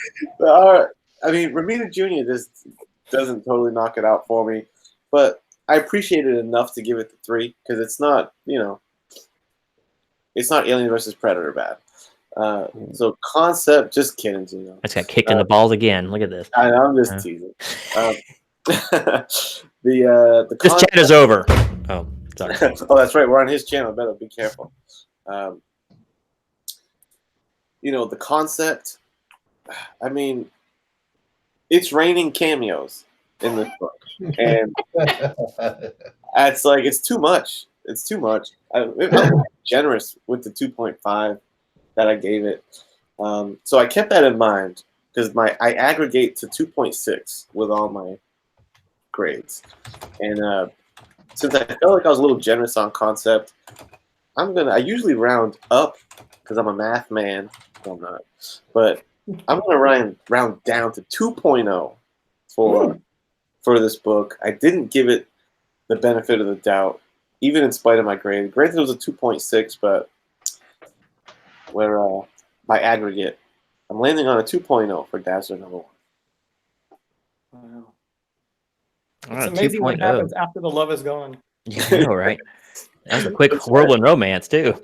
art. I mean, Romita Jr. just doesn't totally knock it out for me, but I appreciate it enough to give it the 3 because it's not, it's not Alien versus Predator bad. So concept, just kidding, Gino. I just got kicked in the balls again. Look at this. I'm just teasing. The This concept, chat is over. Oh, sorry. oh, that's right. We're on his channel. Better be careful. The concept. I mean, it's raining cameos in this book, and it's like it's too much. It's too much. I'm generous with the 2.5 that I gave it. So I kept that in mind because I aggregate to 2.6 with all my grades, and since I felt like I was a little generous on concept, I usually round up because I'm a math man. No, I'm not, but I'm gonna round down to 2.0 for this book. I didn't give it the benefit of the doubt, even in spite of my grade. Granted, it was a 2.6, but by aggregate, I'm landing on a 2.0 for Dazzler #1. Wow. Oh, It's amazing what 2.0. happens after the love is gone. I know, right? That was a quick whirlwind romance, too.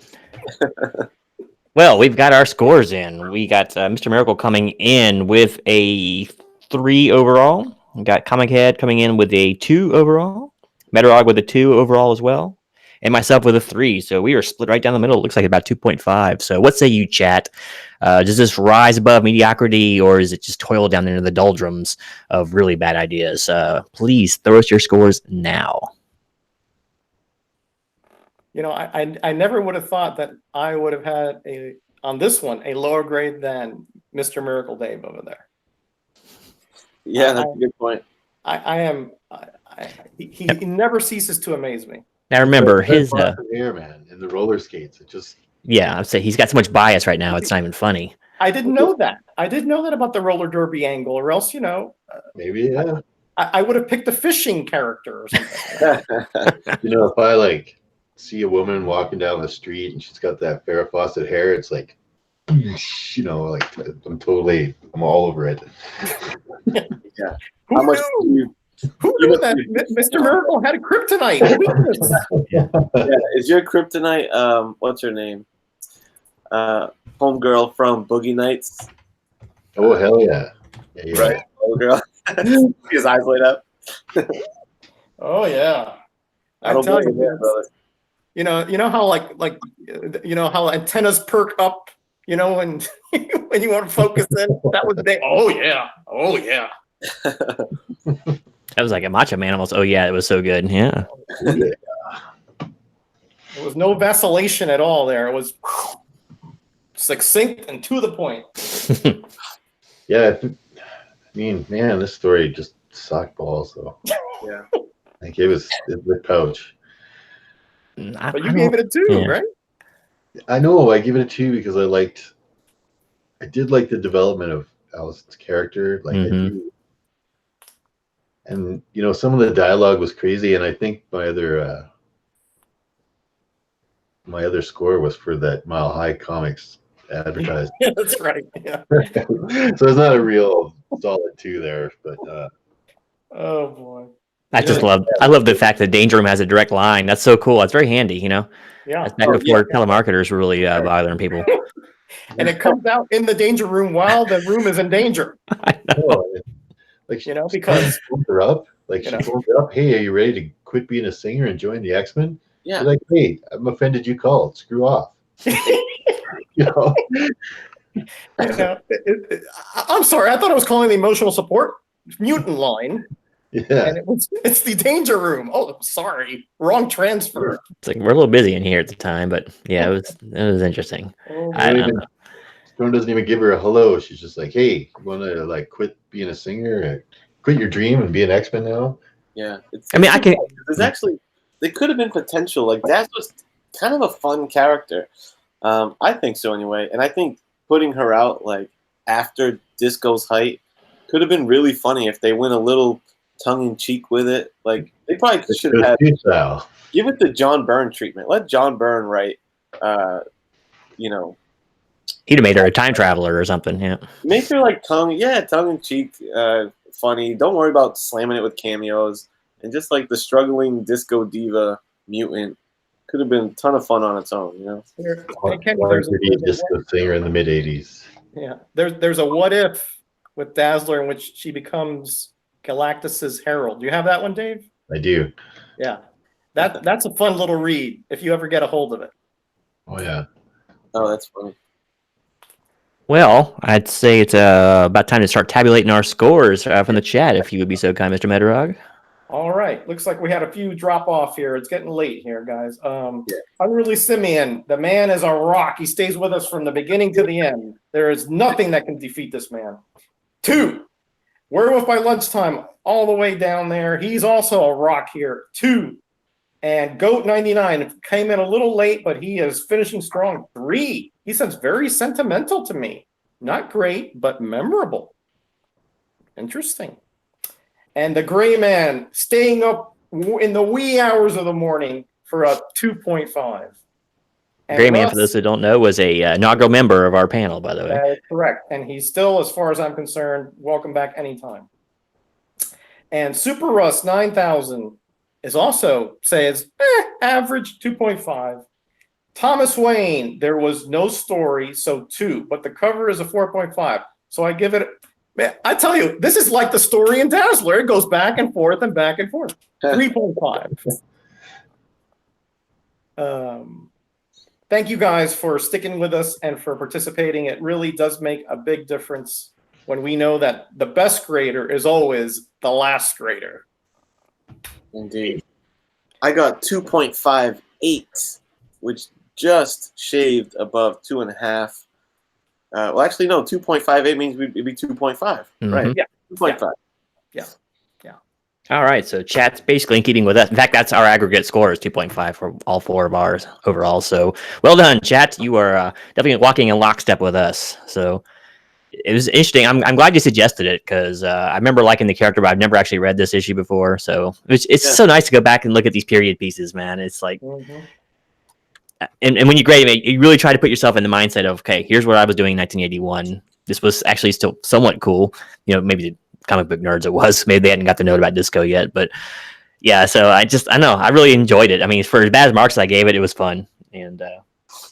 Well, we've got our scores in. We got Mr. Miracle coming in with a 3 overall. We got Comic Head coming in with a 2 overall. Metarog with a 2 overall as well. And myself with a 3. So we are split right down the middle. It looks like about 2.5. So what say you, chat? Does this rise above mediocrity, or is it just toil down into the doldrums of really bad ideas? Please throw us your scores now. I never would have thought that I would have had on this one a lower grade than Mr. Miracle Dave over there. Yeah, that's a good point. He never ceases to amaze me. Now remember his hair, man, in the roller skates. It just I'd say he's got so much bias right now. It's not even funny. I didn't know that. I didn't know that about the roller derby angle, or else maybe I would have picked a fishing character or something. if I see a woman walking down the street and she's got that Farrah Fawcett hair, it's like, I'm all over it. Yeah. Who knew? Who knew that Mr. Miracle had a kryptonite? Is your kryptonite, what's her name? Homegirl from Boogie Nights. Oh, hell yeah. Yeah, right. Homegirl. His eyes light up. Oh, yeah. I don't tell you that, brother. You know how how antennas perk up, when when you want to focus in. That was the day. Oh yeah. Oh yeah. That was like a Macho Man almost. Oh yeah, it was so good. Yeah. There was no vacillation at all there. It was succinct and to the point. Yeah, I mean, man, this story just sucked balls. So yeah, it was the pouch. But you gave it a 2, right? I know. I give it a 2 because I did like the development of Allison's character. I do. And some of the dialogue was crazy, and I think my other score was for that Mile High Comics advertised. Yeah, that's right. Yeah. So it's not a real solid 2 there, but oh boy. I love the fact that Danger Room has a direct line. That's so cool. That's very handy, Yeah. That's back before telemarketers were really bothering people. And it comes out in the Danger Room while the room is in danger. I know. Because she her up. She phoned her up. Hey, are you ready to quit being a singer and join the X-Men? Yeah. You're like, hey, I'm offended you called. Screw off. I'm sorry. I thought I was calling the emotional support mutant line. Yeah. And it's the Danger Room. Oh, sorry. Wrong transfer. It's like we're a little busy in here at the time, but yeah, it was interesting. Storm doesn't even give her a hello. She's just like, hey, you want to quit being a singer, quit your dream and be an X-Men now? Yeah. There's actually, there could have been potential. kind of a fun character. I think so anyway, and I think putting her out like after Disco's height could have been really funny if they went a little tongue-in-cheek with it. Like they probably should have had give it the John Byrne treatment. Let John Byrne write. You know, He'd have made her a time traveler or something. Yeah, make her like tongue-in-cheek, funny. Don't worry about slamming it with cameos, and just like the struggling disco diva mutant could have been a ton of fun on its own. You know, There's a disco singer in the mid '80s. Yeah, there's a what if with Dazzler in which she becomes Galactus's herald. Do you have that one, Dave? I do. Yeah, that's a fun little read if you ever get a hold of it. Oh yeah. oh, that's funny. well, I'd say it's about time to start tabulating our scores from the chat, if you would be so kind, Mr. Metarog. All right, looks like we had a few drop off here. It's getting late here, guys. Unruly Simeon, the man is a rock. He stays with us from the beginning to the end. There is nothing that can defeat this man. 2, Werewolf by Lunchtime, all the way down there. He's also a rock here. 2, and Goat 99 came in a little late, but he is finishing strong. 3, he sounds very sentimental to me. Not great, but memorable. Interesting. And the Gray Man staying up in the wee hours of the morning for a 2.5. Gray Man, for those who don't know, was a inaugural member of our panel, by the way. Correct. And he's still, as far as I'm concerned, welcome back anytime. And Super Russ 9000 is also says average 2.5. Thomas Wayne, there was no story, so 2, but the cover is a 4.5. So I give it. Man, I tell you, this is like the story in Dazzler. It goes back and forth and back and forth. 3.5. Thank you guys for sticking with us and for participating. It really does make a big difference when we know that the best grader is always the last grader. Indeed. I got 2.58, which just shaved above 2.5. Well, actually, no, 2.58 means it'd be 2.5, right? Yeah. 2.5. Yeah. All right, so chat's basically in keeping with us. In fact, that's our aggregate score is 2.5 for all 4 of ours overall. So well done, chat. You are definitely walking in lockstep with us. So it was interesting. I'm glad you suggested it because I remember liking the character, but I've never actually read this issue before. So it's so nice to go back and look at these period pieces, man. It's like, and when you grade it, you really try to put yourself in the mindset of, okay, here's what I was doing in 1981. This was actually still somewhat cool. You know, maybe the comic book nerds it was. Maybe they hadn't got the note about Disco yet, but yeah. So I know I really enjoyed it. I mean, for as bad as marks I gave it, it was fun, and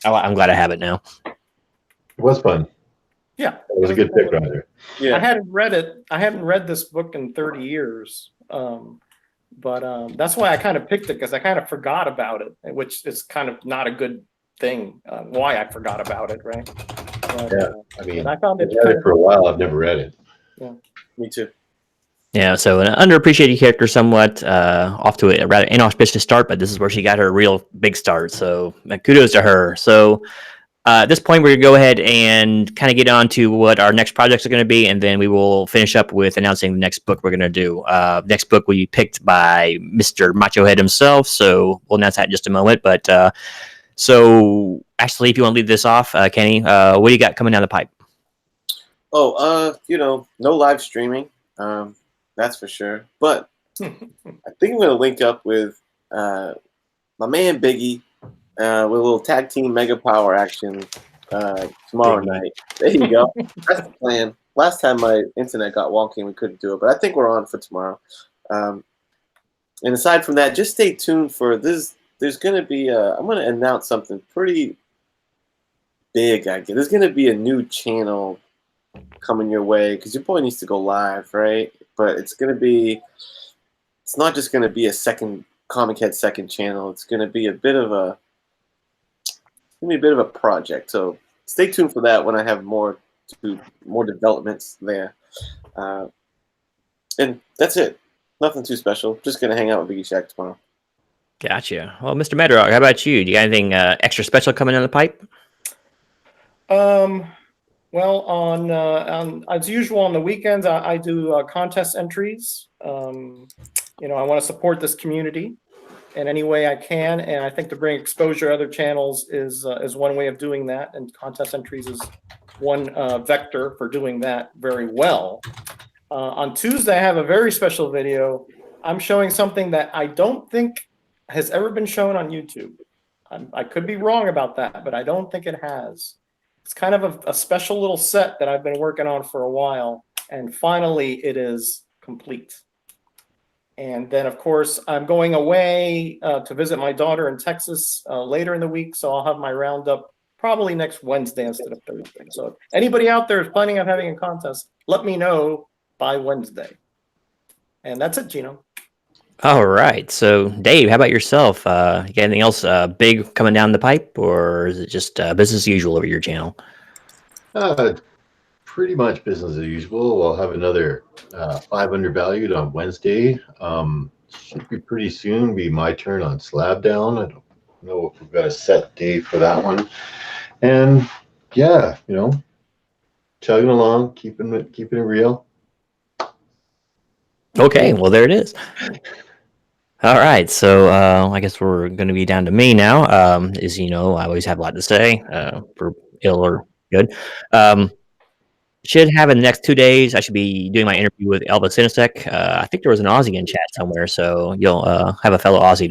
I'm glad I have it now. It was fun. Yeah, it was a good pick, Roger. Yeah, I hadn't read it. I hadn't read this book in 30 years, but that's why I kind of picked it because I kind of forgot about it, which is kind of not a good thing. Why I forgot about it, right? But, yeah, I mean, I found it for a while. I've never read it. Yeah. me too. Yeah, so an underappreciated character, somewhat off to a rather inauspicious start, but this is where she got her real big start. So kudos to her. So at this point, we're going to go ahead and kind of get on to what our next projects are going to be, and then we will finish up with announcing the next book we're going to do. Next book will be picked by Mr. Macho Head himself, so we'll announce that in just a moment. But so actually, if you want to lead this off, Kenny, what do you got coming down the pipe? Oh, no live streaming. That's for sure. But I think I'm going to link up with my man Biggie with a little tag team mega power action tomorrow night. There you go. That's the plan. Last time my internet got wonky and we couldn't do it, but I think we're on for tomorrow. And aside from that, just stay tuned for this. There's going to be I'm going to announce something pretty big, I guess. There's going to be a new channel coming your way because your boy needs to go live, right? But it's not just going to be a second Comic Head second channel. It's going to be a bit of a project. So stay tuned for that when I have more developments there. And that's it. Nothing too special. Just going to hang out with Biggie Shack tomorrow. Gotcha. Well, Mr. Metarog, how about you? Do you got anything extra special coming down the pipe? Well, on as usual on the weekends, I do contest entries. I want to support this community, in any way I can, and I think to bring exposure to other channels is one way of doing that, and contest entries is one vector for doing that very well. On Tuesday, I have a very special video. I'm showing something that I don't think has ever been shown on YouTube. I could be wrong about that, but I don't think it has. It's kind of a special little set that I've been working on for a while, and finally it is complete. And then, of course, I'm going away to visit my daughter in Texas later in the week, so I'll have my roundup probably next Wednesday instead of Thursday. So if anybody out there is planning on having a contest, let me know by Wednesday. And that's it, Gino. All right. So, Dave, how about yourself? You got anything else big coming down the pipe, or is it just business as usual over your channel? Pretty much business as usual. We'll have another 500 valued on Wednesday. Should be pretty soon. Be my turn on Slab Down. I don't know if we've got a set date for that one. And yeah, chugging along, keeping it real. Okay. Well, there it is. All right. So I guess we're going to be down to me now. As you know, I always have a lot to say, for ill or good. Should have in the next 2 days. I should be doing my interview with Elvis Sinisek. I think there was an Aussie in chat somewhere, so you'll have a fellow Aussie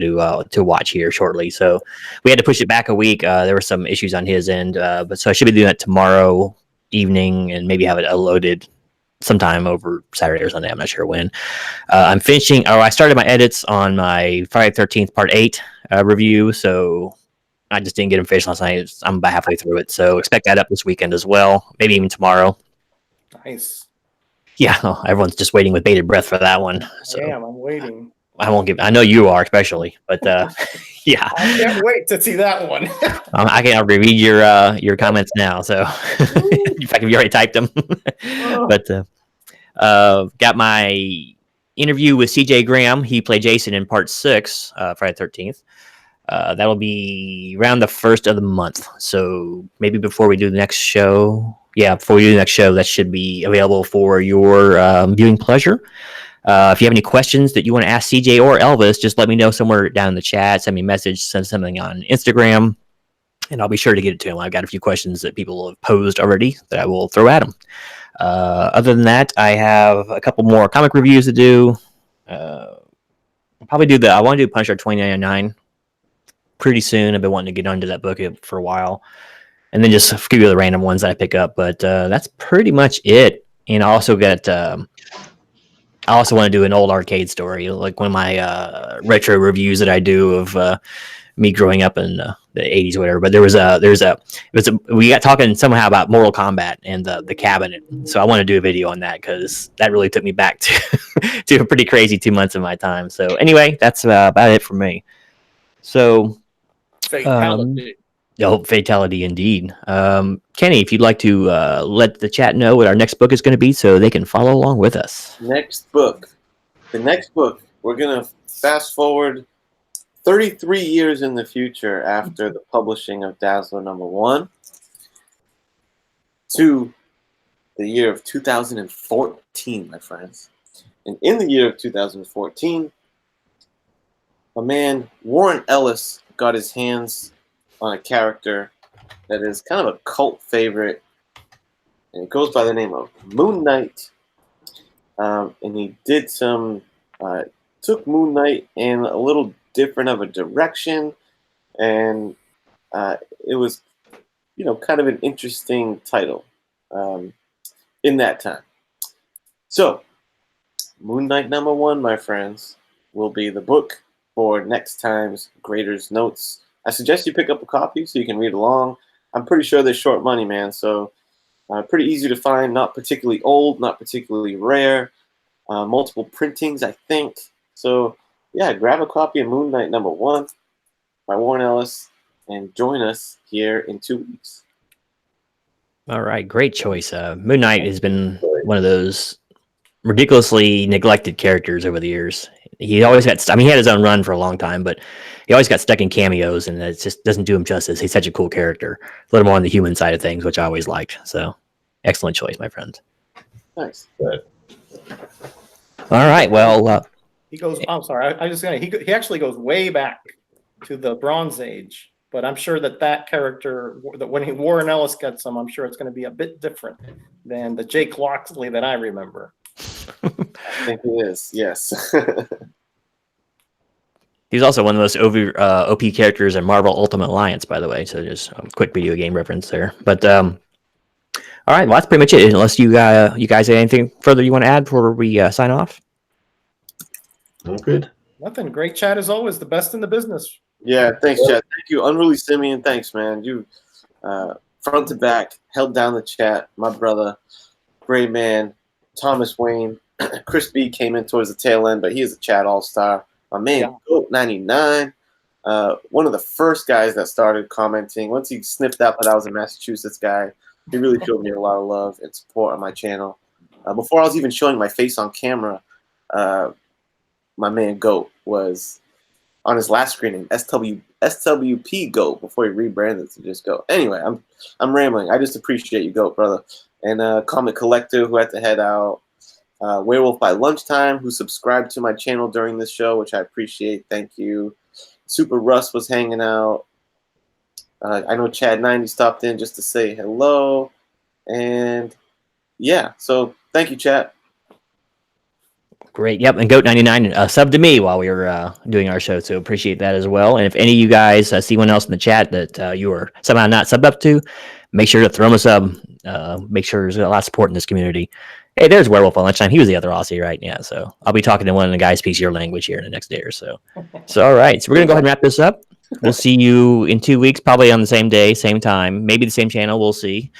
to watch here shortly. So we had to push it back a week. There were some issues on his end, but so I should be doing that tomorrow evening and maybe have it loaded sometime over Saturday or Sunday. I'm not sure when. I'm finishing. I started my edits on my Friday 13th Part 8 review, so I just didn't get them finished last night. I'm about halfway through it, so expect that up this weekend as well, maybe even tomorrow. Nice. Yeah, everyone's just waiting with bated breath for that one. So Damn, I'm waiting. I won't give. I know you are, especially, but yeah, I can't wait to see that one. I can read your comments now. So in fact, you already typed them. But got my interview with CJ Graham. He played Jason in Part 6, Friday 13th. That'll be around the 1st of the month. So maybe before we do the next show. Yeah, before we do the next show, that should be available for your viewing pleasure. If you have any questions that you want to ask CJ or Elvis, just let me know somewhere down in the chat. Send me a message, send something on Instagram, and I'll be sure to get it to him. I've got a few questions that people have posed already that I will throw at him. Other than that, I have a couple more comic reviews to do. I'll probably do I want to do Punisher 2099 pretty soon. I've been wanting to get onto that book for a while. And then just give you the random ones that I pick up. But that's pretty much it. And I also got... I also want to do an old arcade story, like one of my retro reviews that I do of me growing up in the 80s or whatever. But we got talking somehow about Mortal Kombat and the cabinet. So I want to do a video on that because that really took me back to a pretty crazy 2 months of my time. So anyway, that's about it for me. So... Fatality. Fatality indeed. Kenny, if you'd like to let the chat know what our next book is going to be so they can follow along with us. The next book, we're going to fast forward 33 years in the future after the publishing of Dazzler #1 to the year of 2014, my friends. And in the year of 2014, a man, Warren Ellis, got his hands on a character that is kind of a cult favorite, and it goes by the name of Moon Knight. And he did took Moon Knight in a little different of a direction, and it was, kind of an interesting title in that time. So, Moon Knight #1, my friends, will be the book for next time's Graders Notes. I suggest you pick up a copy so you can read along. I'm pretty sure they're short money, man, so pretty easy to find, not particularly old, not particularly rare. Multiple printings, I think. So, yeah, grab a copy of Moon Knight #1 by Warren Ellis and join us here in 2 weeks. All right, great choice. Moon Knight has been one of those ridiculously neglected characters over the years. He always got, he had his own run for a long time, but he always got stuck in cameos, and it just doesn't do him justice. He's such a cool character. A little more on the human side of things, which I always liked. So, excellent choice, my friends. Nice. Good. All right, well, He goes. I'm sorry. I just gonna. He actually goes way back to the Bronze Age. But I'm sure that character, that when Warren Ellis gets him, I'm sure it's going to be a bit different than the Jake Loxley that I remember. I think it is. Yes. He's also one of the most OP characters in Marvel Ultimate Alliance, by the way. So just a quick video game reference there. But all right, well, that's pretty much it. Unless you guys have anything further you want to add before we sign off. Oh, good. Nothing. Great chat as always. The best in the business. Yeah, thanks, Chad. Thank you, Unruly Simeon. Thanks, man. You front to back held down the chat. My brother, Gray Man, Thomas Wayne, Chris B came in towards the tail end, but he is a chat all-star. My man, Goat 99, one of the first guys that started commenting. Once he sniffed out that I was a Massachusetts guy, he really showed me a lot of love and support on my channel. Before I was even showing my face on camera, my man Goat was on his last screening, SWP Goat, before he rebranded to just Goat. Anyway, I'm rambling. I just appreciate you, Goat, brother. And Comic Collector, who had to head out. Werewolf by Lunchtime, who subscribed to my channel during this show, which I appreciate. Thank you. Super Russ was hanging out. I know Chad 90 stopped in just to say hello. And yeah, so thank you, Chad. Great. Yep. And Goat99 subbed to me while we were doing our show. So appreciate that as well. And if any of you guys see one else in the chat that you are somehow not subbed up to, make sure to throw them a sub. Make sure there's a lot of support in this community. Hey, there's Werewolf on Lunchtime. He was the other Aussie, right? Yeah. So I'll be talking to one of the guys who speaks your language here in the next day or so. So, all right. So we're going to go ahead and wrap this up. We'll see you in 2 weeks, probably on the same day, same time, maybe the same channel. We'll see.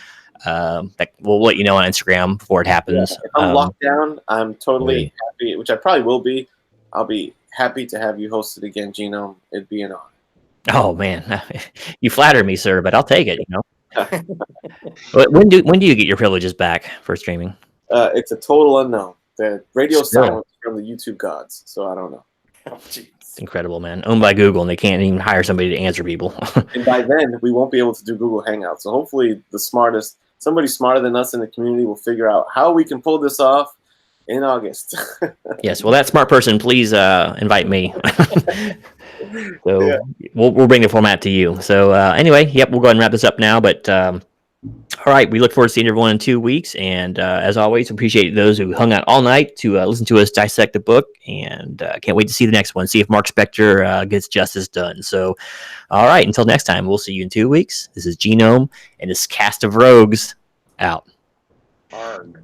We'll let you know on Instagram before it happens. Yeah, if I'm locked down, I'm totally happy, which I probably will be. I'll be happy to have you host it again, Genome. It'd be an honor. Oh man, you flatter me, sir, but I'll take it. But when do you get your privileges back for streaming? It's a total unknown. The radio silence from the YouTube gods, so I don't know. Oh, it's incredible, man. Owned by Google, and they can't even hire somebody to answer people. And by then, we won't be able to do Google Hangouts. So hopefully, somebody smarter than us in the community will figure out how we can pull this off in August. Yes, well, that smart person, please invite me. So we'll bring the format to you. So anyway, yep, we'll go ahead and wrap this up now. But all right, we look forward to seeing everyone in 2 weeks. And as always, appreciate those who hung out all night to listen to us dissect the book. And can't wait to see the next one, see if Mark Spector gets justice done. So, all right, until next time, we'll see you in 2 weeks. This is Genome and this cast of rogues out. Arg.